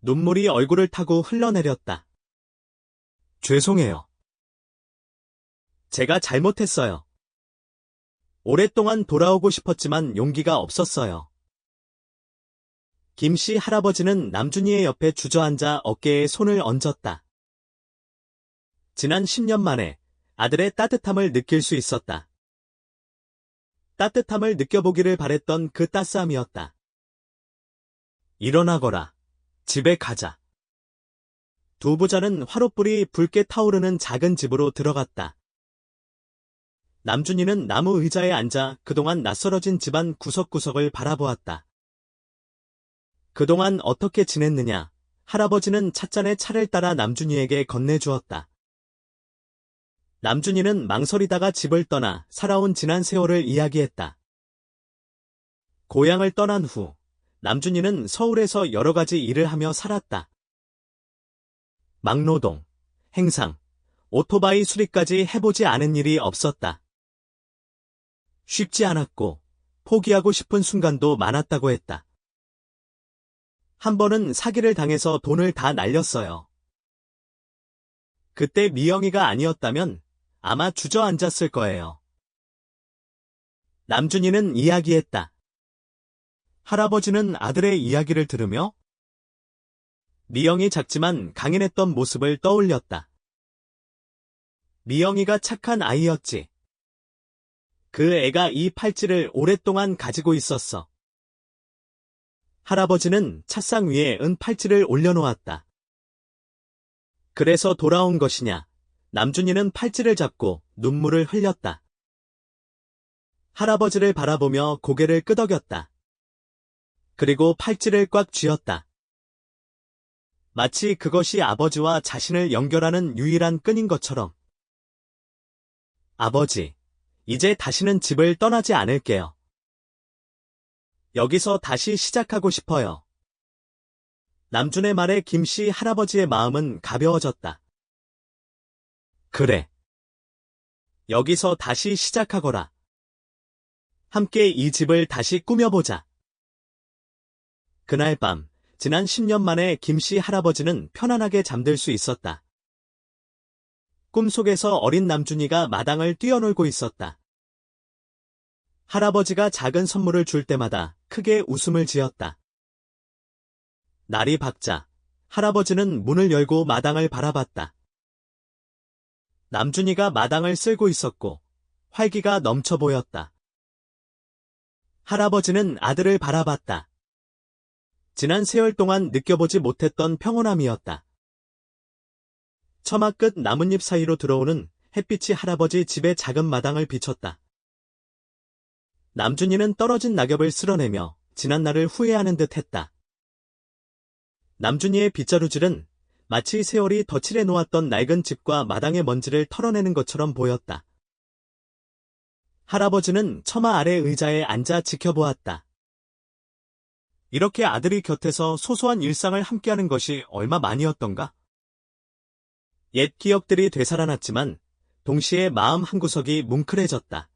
S1: 눈물이 얼굴을 타고 흘러내렸다. 죄송해요. 제가 잘못했어요. 오랫동안 돌아오고 싶었지만 용기가 없었어요. 김씨 할아버지는 남준이의 옆에 주저앉아 어깨에 손을 얹었다. 지난 10년 만에 아들의 따뜻함을 느낄 수 있었다. 따뜻함을 느껴보기를 바랬던 그 따스함이었다. 일어나거라. 집에 가자. 두 부자는 화롯불이 붉게 타오르는 작은 집으로 들어갔다. 남준이는 나무 의자에 앉아 그동안 낯설어진 집안 구석구석을 바라보았다. 그동안 어떻게 지냈느냐? 할아버지는 찻잔에 차를 따라 남준이에게 건네주었다. 남준이는 망설이다가 집을 떠나 살아온 지난 세월을 이야기했다. 고향을 떠난 후 남준이는 서울에서 여러 가지 일을 하며 살았다. 막노동, 행상, 오토바이 수리까지 해보지 않은 일이 없었다. 쉽지 않았고 포기하고 싶은 순간도 많았다고 했다. 한 번은 사기를 당해서 돈을 다 날렸어요. 그때 미영이가 아니었다면 아마 주저앉았을 거예요. 남준이는 이야기했다. 할아버지는 아들의 이야기를 들으며 미영이 작지만 강인했던 모습을 떠올렸다. 미영이가 착한 아이였지. 그 애가 이 팔찌를 오랫동안 가지고 있었어. 할아버지는 찻상 위에 은 팔찌를 올려놓았다. 그래서 돌아온 것이냐? 남준이는 팔찌를 잡고 눈물을 흘렸다. 할아버지를 바라보며 고개를 끄덕였다. 그리고 팔찌를 꽉 쥐었다. 마치 그것이 아버지와 자신을 연결하는 유일한 끈인 것처럼. 아버지, 이제 다시는 집을 떠나지 않을게요. 여기서 다시 시작하고 싶어요. 남준의 말에 김씨 할아버지의 마음은 가벼워졌다. 그래. 여기서 다시 시작하거라. 함께 이 집을 다시 꾸며보자. 그날 밤, 지난 10년 만에 김씨 할아버지는 편안하게 잠들 수 있었다. 꿈속에서 어린 남준이가 마당을 뛰어놀고 있었다. 할아버지가 작은 선물을 줄 때마다 크게 웃음을 지었다. 날이 밝자 할아버지는 문을 열고 마당을 바라봤다. 남준이가 마당을 쓸고 있었고 활기가 넘쳐 보였다. 할아버지는 아들을 바라봤다. 지난 세월 동안 느껴보지 못했던 평온함이었다. 처마 끝 나뭇잎 사이로 들어오는 햇빛이 할아버지 집의 작은 마당을 비췄다. 남준이는 떨어진 낙엽을 쓸어내며 지난 날을 후회하는 듯 했다. 남준이의 빗자루질은 마치 세월이 덧칠해 놓았던 낡은 집과 마당의 먼지를 털어내는 것처럼 보였다. 할아버지는 처마 아래 의자에 앉아 지켜보았다. 이렇게 아들이 곁에서 소소한 일상을 함께하는 것이 얼마만이었던가? 옛 기억들이 되살아났지만 동시에 마음 한구석이 뭉클해졌다.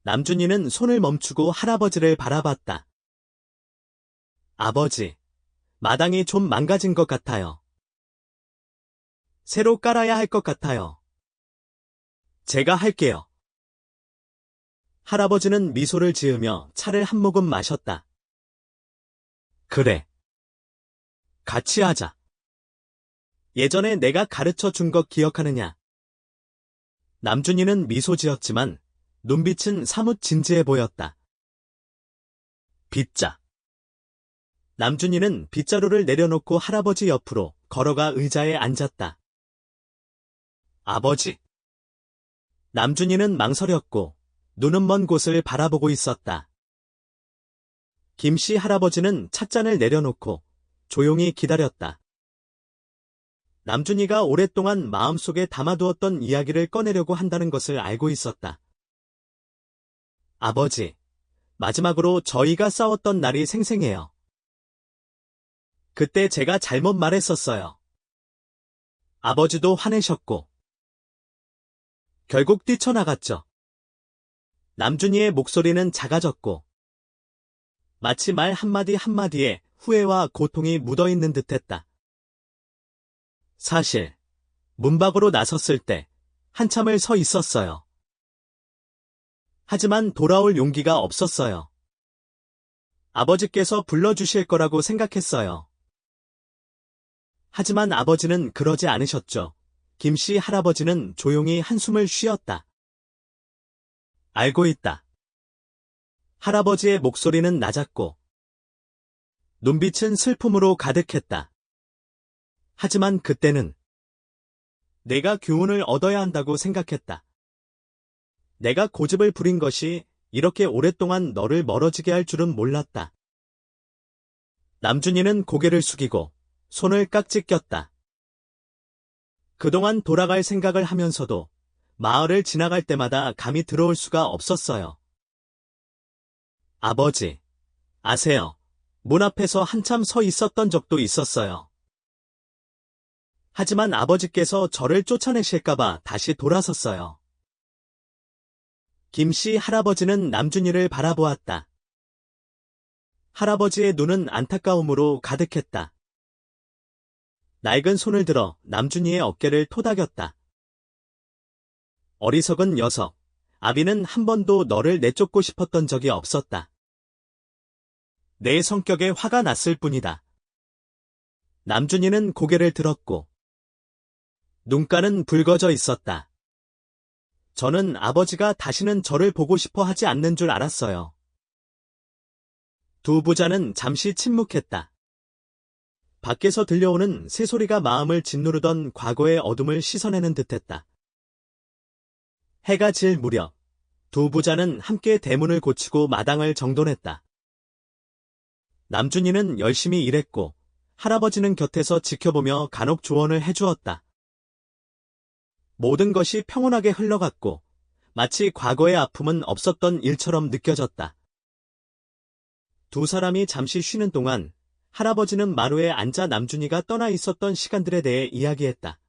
S1: 남준이는 손을 멈추고 할아버지를 바라봤다. 아버지, 마당이 좀 망가진 것 같아요. 새로 깔아야 할 것 같아요. 제가 할게요. 할아버지는 미소를 지으며 차를 한 모금 마셨다. 그래. 같이 하자. 예전에 내가 가르쳐 준 것 기억하느냐? 남준이는 미소 지었지만 눈빛은 사뭇 진지해 보였다. 빗자. 남준이는 빗자루를 내려놓고 할아버지 옆으로 걸어가 의자에 앉았다. 아버지. 남준이는 망설였고 눈은 먼 곳을 바라보고 있었다. 김씨 할아버지는 찻잔을 내려놓고 조용히 기다렸다. 남준이가 오랫동안 마음속에 담아두었던 이야기를 꺼내려고 한다는 것을 알고 있었다. 아버지, 마지막으로 저희가 싸웠던 날이 생생해요. 그때 제가 잘못 말했었어요. 아버지도 화내셨고 결국 뛰쳐나갔죠. 남준이의 목소리는 작아졌고 마치 말 한마디 한마디에 후회와 고통이 묻어있는 듯했다. 사실 문 밖으로 나섰을 때 한참을 서 있었어요. 하지만 돌아올 용기가 없었어요. 아버지께서 불러주실 거라고 생각했어요. 하지만 아버지는 그러지 않으셨죠. 김씨 할아버지는 조용히 한숨을 쉬었다. 알고 있다. 할아버지의 목소리는 낮았고 눈빛은 슬픔으로 가득했다. 하지만 그때는 내가 교훈을 얻어야 한다고 생각했다. 내가 고집을 부린 것이 이렇게 오랫동안 너를 멀어지게 할 줄은 몰랐다. 남준이는 고개를 숙이고 손을 깍지 꼈다. 그동안 돌아갈 생각을 하면서도 마을을 지나갈 때마다 감이 들어올 수가 없었어요. 아버지, 아세요? 문 앞에서 한참 서 있었던 적도 있었어요. 하지만 아버지께서 저를 쫓아내실까봐 다시 돌아섰어요. 김씨 할아버지는 남준이를 바라보았다. 할아버지의 눈은 안타까움으로 가득했다. 낡은 손을 들어 남준이의 어깨를 토닥였다. 어리석은 녀석, 아비는 한 번도 너를 내쫓고 싶었던 적이 없었다. 내 성격에 화가 났을 뿐이다. 남준이는 고개를 들었고 눈가는 붉어져 있었다. 저는 아버지가 다시는 저를 보고 싶어 하지 않는 줄 알았어요. 두 부자는 잠시 침묵했다. 밖에서 들려오는 새소리가 마음을 짓누르던 과거의 어둠을 씻어내는 듯했다. 해가 질 무렵 두 부자는 함께 대문을 고치고 마당을 정돈했다. 남준이는 열심히 일했고 할아버지는 곁에서 지켜보며 간혹 조언을 해주었다. 모든 것이 평온하게 흘러갔고 마치 과거의 아픔은 없었던 일처럼 느껴졌다. 두 사람이 잠시 쉬는 동안 할아버지는 마루에 앉아 남준이가 떠나 있었던 시간들에 대해 이야기했다.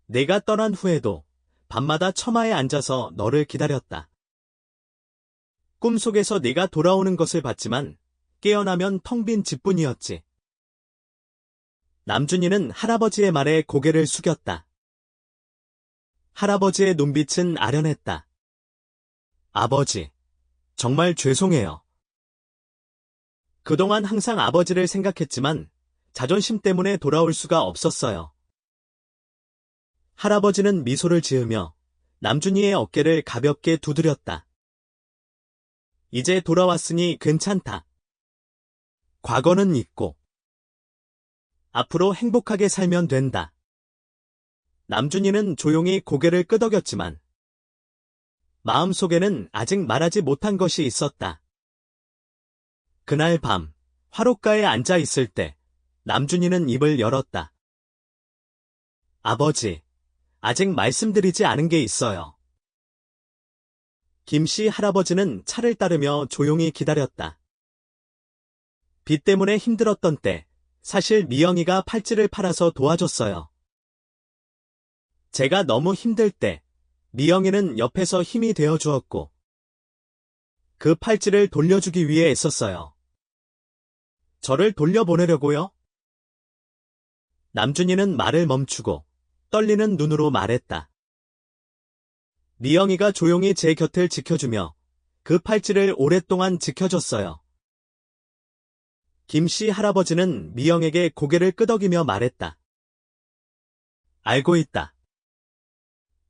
S1: 내가 떠난 후에도 밤마다 처마에 앉아서 너를 기다렸다. 꿈속에서 네가 돌아오는 것을 봤지만 깨어나면 텅 빈 집뿐이었지. 남준이는 할아버지의 말에 고개를 숙였다. 할아버지의 눈빛은 아련했다. 아버지, 정말 죄송해요. 그동안 항상 아버지를 생각했지만 자존심 때문에 돌아올 수가 없었어요. 할아버지는 미소를 지으며 남준이의 어깨를 가볍게 두드렸다. 이제 돌아왔으니 괜찮다. 과거는 잊고 앞으로 행복하게 살면 된다. 남준이는 조용히 고개를 끄덕였지만 마음속에는 아직 말하지 못한 것이 있었다. 그날 밤 화롯가에 앉아 있을 때 남준이는 입을 열었다. 아버지, 아직 말씀드리지 않은 게 있어요. 김씨 할아버지는 차를 따르며 조용히 기다렸다. 빚 때문에 힘들었던 때 사실 미영이가 팔찌를 팔아서 도와줬어요. 제가 너무 힘들 때 미영이는 옆에서 힘이 되어 주었고 그 팔찌를 돌려주기 위해 애썼어요. 저를 돌려보내려고요? 남준이는 말을 멈추고 떨리는 눈으로 말했다. 미영이가 조용히 제 곁을 지켜주며 그 팔찌를 오랫동안 지켜줬어요. 김씨 할아버지는 미영에게 고개를 끄덕이며 말했다. 알고 있다.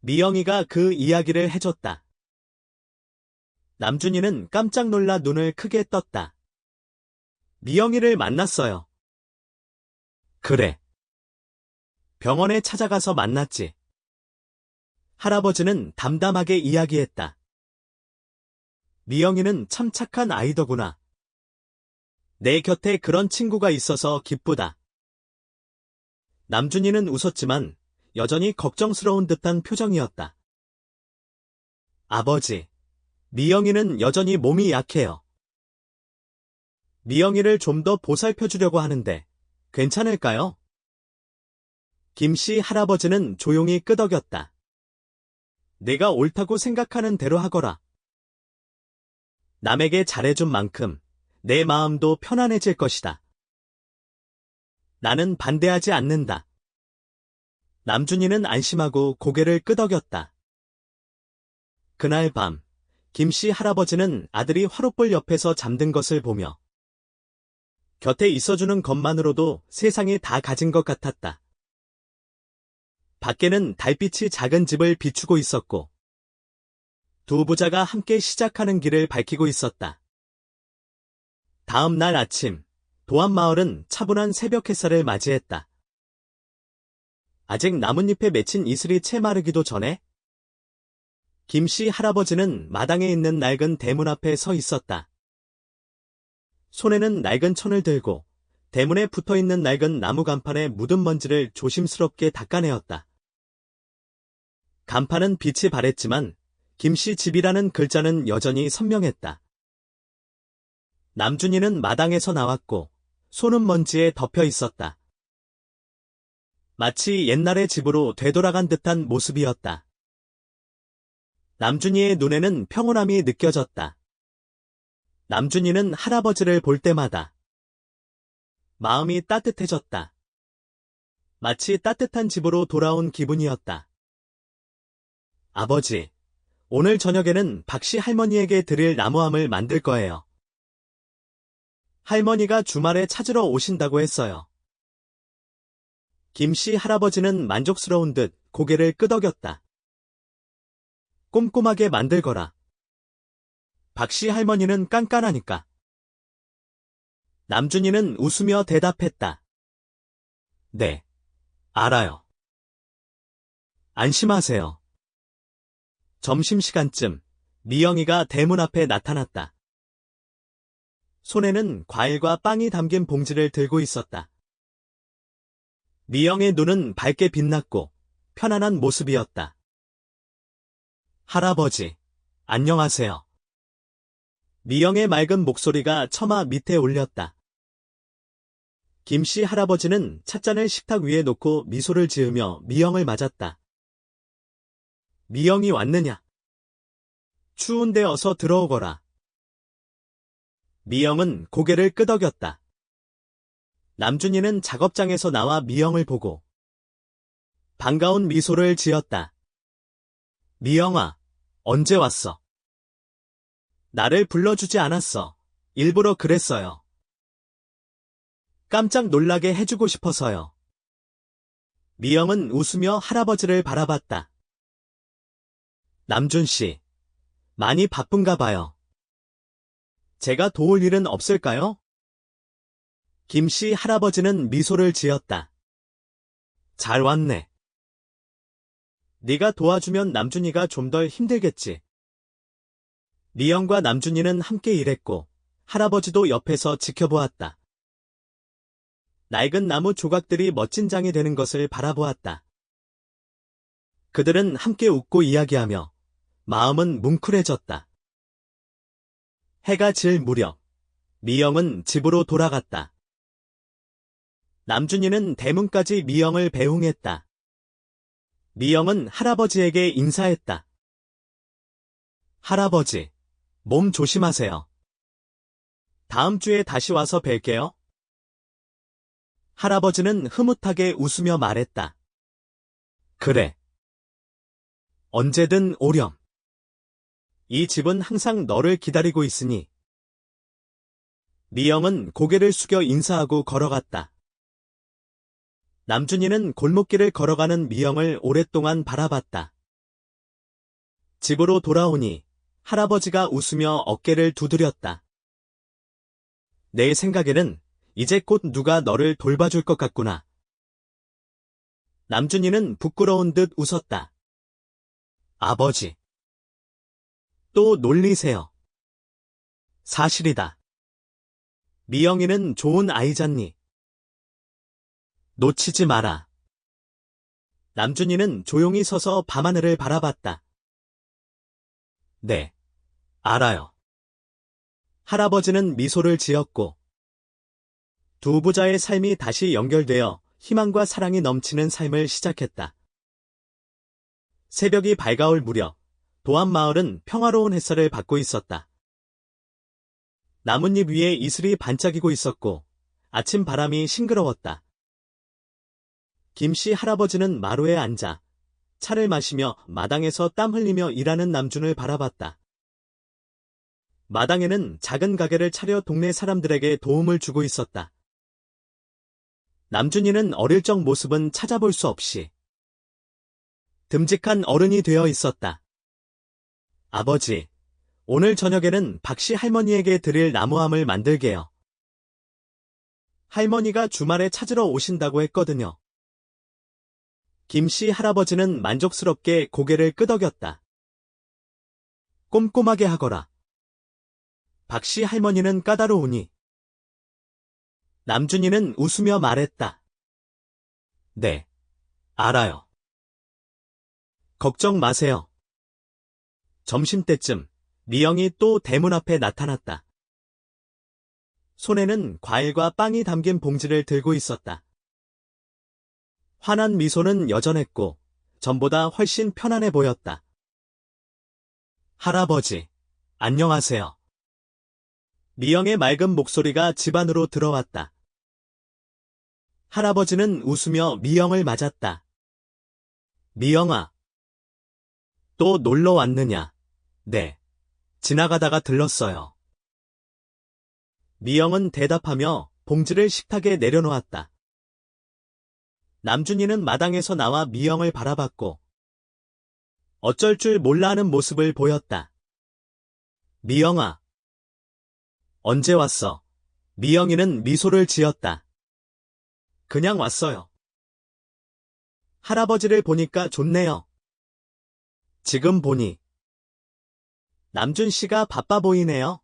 S1: 미영이가 그 이야기를 해줬다. 남준이는 깜짝 놀라 눈을 크게 떴다. 미영이를 만났어요. 그래. 병원에 찾아가서 만났지. 할아버지는 담담하게 이야기했다. 미영이는 참 착한 아이더구나. 내 곁에 그런 친구가 있어서 기쁘다. 남준이는 웃었지만 여전히 걱정스러운 듯한 표정이었다. 아버지, 미영이는 여전히 몸이 약해요. 미영이를 좀 더 보살펴주려고 하는데 괜찮을까요? 김씨 할아버지는 조용히 끄덕였다. 내가 옳다고 생각하는 대로 하거라. 남에게 잘해준 만큼 내 마음도 편안해질 것이다. 나는 반대하지 않는다. 남준이는 안심하고 고개를 끄덕였다. 그날 밤, 김씨 할아버지는 아들이 화롯불 옆에서 잠든 것을 보며 곁에 있어주는 것만으로도 세상이 다 가진 것 같았다. 밖에는 달빛이 작은 집을 비추고 있었고 두 부자가 함께 시작하는 길을 밝히고 있었다. 다음 날 아침, 도안마을은 차분한 새벽 햇살을 맞이했다. 아직 나뭇잎에 맺힌 이슬이 채 마르기도 전에 김씨 할아버지는 마당에 있는 낡은 대문 앞에 서 있었다. 손에는 낡은 천을 들고 대문에 붙어있는 낡은 나무 간판에 묻은 먼지를 조심스럽게 닦아내었다. 간판은 빛이 바랬지만 김씨 집이라는 글자는 여전히 선명했다. 남준이는 마당에서 나왔고 손은 먼지에 덮여 있었다. 마치 옛날의 집으로 되돌아간 듯한 모습이었다. 남준이의 눈에는 평온함이 느껴졌다. 남준이는 할아버지를 볼 때마다 마음이 따뜻해졌다. 마치 따뜻한 집으로 돌아온 기분이었다. 아버지, 오늘 저녁에는 박씨 할머니에게 드릴 나무함을 만들 거예요. 할머니가 주말에 찾으러 오신다고 했어요. 김씨 할아버지는 만족스러운 듯 고개를 끄덕였다. 꼼꼼하게 만들거라. 박씨 할머니는 깐깐하니까. 남준이는 웃으며 대답했다. 네, 알아요. 안심하세요. 점심시간쯤 미영이가 대문 앞에 나타났다. 손에는 과일과 빵이 담긴 봉지를 들고 있었다. 미영의 눈은 밝게 빛났고 편안한 모습이었다. 할아버지, 안녕하세요. 미영의 맑은 목소리가 처마 밑에 울렸다. 김씨 할아버지는 찻잔을 식탁 위에 놓고 미소를 지으며 미영을 맞았다. 미영이 왔느냐? 추운데 어서 들어오거라. 미영은 고개를 끄덕였다. 남준이는 작업장에서 나와 미영을 보고 반가운 미소를 지었다. 미영아, 언제 왔어? 나를 불러주지 않았어. 일부러 그랬어요. 깜짝 놀라게 해주고 싶어서요. 미영은 웃으며 할아버지를 바라봤다. 남준씨, 많이 바쁜가 봐요. 제가 도울 일은 없을까요? 김씨 할아버지는 미소를 지었다. 잘 왔네. 네가 도와주면 남준이가 좀 덜 힘들겠지. 미영과 남준이는 함께 일했고 할아버지도 옆에서 지켜보았다. 낡은 나무 조각들이 멋진 장이 되는 것을 바라보았다. 그들은 함께 웃고 이야기하며 마음은 뭉클해졌다. 해가 질 무렵 미영은 집으로 돌아갔다. 남준이는 대문까지 미영을 배웅했다. 미영은 할아버지에게 인사했다. 할아버지, 몸 조심하세요. 다음 주에 다시 와서 뵐게요. 할아버지는 흐뭇하게 웃으며 말했다. 그래. 언제든 오렴. 이 집은 항상 너를 기다리고 있으니. 미영은 고개를 숙여 인사하고 걸어갔다. 남준이는 골목길을 걸어가는 미영을 오랫동안 바라봤다. 집으로 돌아오니 할아버지가 웃으며 어깨를 두드렸다. 내 생각에는 이제 곧 누가 너를 돌봐줄 것 같구나. 남준이는 부끄러운 듯 웃었다. 아버지. 또 놀리세요. 사실이다. 미영이는 좋은 아이잖니. 놓치지 마라. 남준이는 조용히 서서 밤하늘을 바라봤다. 네, 알아요. 할아버지는 미소를 지었고 두 부자의 삶이 다시 연결되어 희망과 사랑이 넘치는 삶을 시작했다. 새벽이 밝아올 무렵 도안 마을은 평화로운 햇살을 받고 있었다. 나뭇잎 위에 이슬이 반짝이고 있었고 아침 바람이 싱그러웠다. 김씨 할아버지는 마루에 앉아 차를 마시며 마당에서 땀 흘리며 일하는 남준을 바라봤다. 마당에는 작은 가게를 차려 동네 사람들에게 도움을 주고 있었다. 남준이는 어릴 적 모습은 찾아볼 수 없이 듬직한 어른이 되어 있었다. 아버지, 오늘 저녁에는 박씨 할머니에게 드릴 나무함을 만들게요. 할머니가 주말에 찾으러 오신다고 했거든요. 김씨 할아버지는 만족스럽게 고개를 끄덕였다. 꼼꼼하게 하거라. 박씨 할머니는 까다로우니. 남준이는 웃으며 말했다. 네, 알아요. 걱정 마세요. 점심때쯤 미영이 또 대문 앞에 나타났다. 손에는 과일과 빵이 담긴 봉지를 들고 있었다. 환한 미소는 여전했고 전보다 훨씬 편안해 보였다. 할아버지, 안녕하세요. 미영의 맑은 목소리가 집 안으로 들어왔다. 할아버지는 웃으며 미영을 맞았다. 미영아, 또 놀러 왔느냐? 네, 지나가다가 들렀어요. 미영은 대답하며 봉지를 식탁에 내려놓았다. 남준이는 마당에서 나와 미영을 바라봤고 어쩔 줄 몰라 하는 모습을 보였다. 미영아. 언제 왔어? 미영이는 미소를 지었다. 그냥 왔어요. 할아버지를 보니까 좋네요. 지금 보니. 남준 씨가 바빠 보이네요.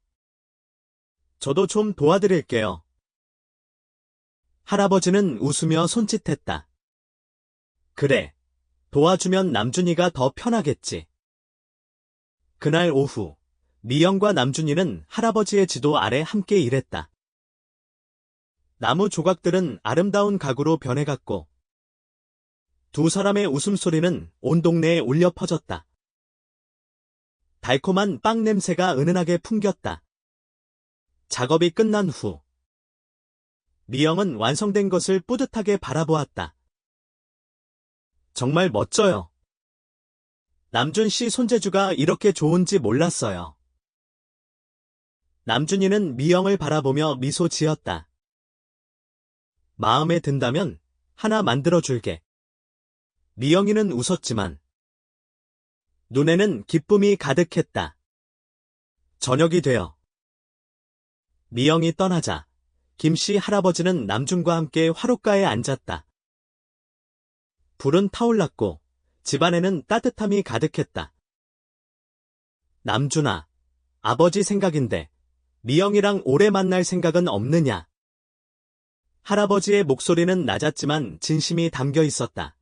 S1: 저도 좀 도와드릴게요. 할아버지는 웃으며 손짓했다. 그래, 도와주면 남준이가 더 편하겠지. 그날 오후, 미영과 남준이는 할아버지의 지도 아래 함께 일했다. 나무 조각들은 아름다운 가구로 변해갔고 두 사람의 웃음소리는 온 동네에 울려 퍼졌다. 달콤한 빵 냄새가 은은하게 풍겼다. 작업이 끝난 후 미영은 완성된 것을 뿌듯하게 바라보았다. 정말 멋져요. 남준 씨 손재주가 이렇게 좋은지 몰랐어요. 남준이는 미영을 바라보며 미소 지었다. 마음에 든다면 하나 만들어줄게. 미영이는 웃었지만 눈에는 기쁨이 가득했다. 저녁이 되어 미영이 떠나자 김씨 할아버지는 남준과 함께 화롯가에 앉았다. 불은 타올랐고 집안에는 따뜻함이 가득했다. 남준아, 아버지 생각인데 미영이랑 오래 만날 생각은 없느냐? 할아버지의 목소리는 낮았지만 진심이 담겨 있었다.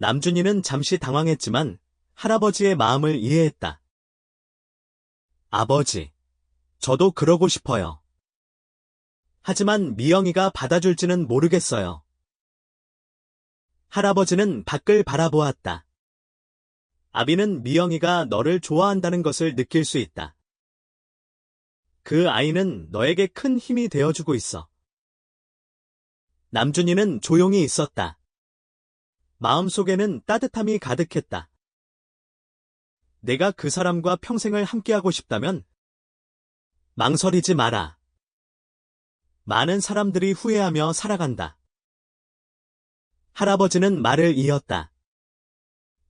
S1: 남준이는 잠시 당황했지만 할아버지의 마음을 이해했다. 아버지, 저도 그러고 싶어요. 하지만 미영이가 받아줄지는 모르겠어요. 할아버지는 밖을 바라보았다. 아비는 미영이가 너를 좋아한다는 것을 느낄 수 있다. 그 아이는 너에게 큰 힘이 되어주고 있어. 남준이는 조용히 있었다. 마음속에는 따뜻함이 가득했다. 내가 그 사람과 평생을 함께하고 싶다면 망설이지 마라. 많은 사람들이 후회하며 살아간다. 할아버지는 말을 이었다.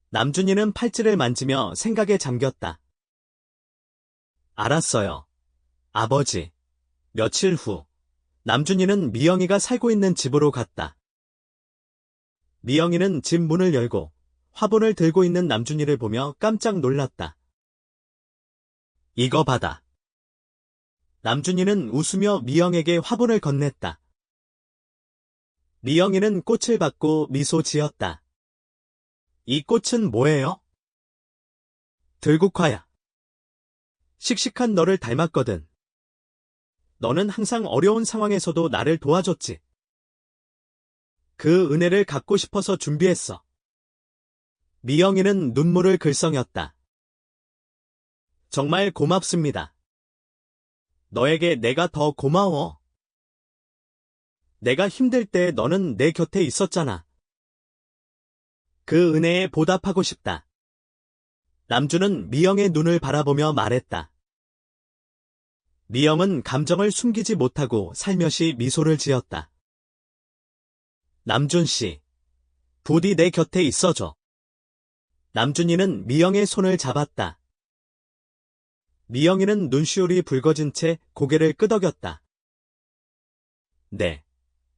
S1: 남준이는 팔찌를 만지며 생각에 잠겼다. 알았어요. 아버지. 며칠 후, 남준이는 미영이가 살고 있는 집으로 갔다. 미영이는 집 문을 열고 화분을 들고 있는 남준이를 보며 깜짝 놀랐다. 이거 받아. 남준이는 웃으며 미영에게 화분을 건넸다. 미영이는 꽃을 받고 미소 지었다. 이 꽃은 뭐예요? 들국화야. 씩씩한 너를 닮았거든. 너는 항상 어려운 상황에서도 나를 도와줬지. 그 은혜를 갚고 싶어서 준비했어. 미영이는 눈물을 글썽였다. 정말 고맙습니다. 너에게 내가 더 고마워. 내가 힘들 때 너는 내 곁에 있었잖아. 그 은혜에 보답하고 싶다. 남준은 미영의 눈을 바라보며 말했다. 미영은 감정을 숨기지 못하고 살며시 미소를 지었다. 남준 씨, 부디 내 곁에 있어줘. 남준이는 미영의 손을 잡았다. 미영이는 눈시울이 붉어진 채 고개를 끄덕였다. 네,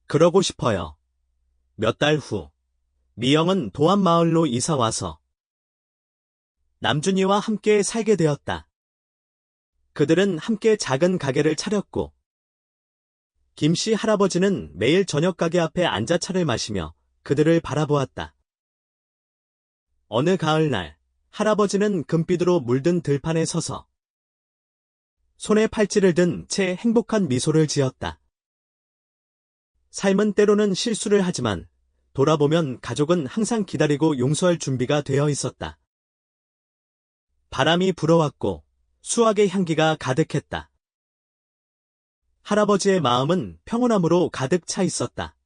S1: 그러고 싶어요. 몇 달 후, 미영은 도안마을로 이사와서 남준이와 함께 살게 되었다. 그들은 함께 작은 가게를 차렸고, 김씨 할아버지는 매일 저녁 가게 앞에 앉아 차를 마시며 그들을 바라보았다. 어느 가을날, 할아버지는 금빛으로 물든 들판에 서서 손에 팔찌를 든 채 행복한 미소를 지었다. 삶은 때로는 실수를 하지만 돌아보면 가족은 항상 기다리고 용서할 준비가 되어 있었다. 바람이 불어왔고 수확의 향기가 가득했다. 할아버지의 마음은 평온함으로 가득 차 있었다.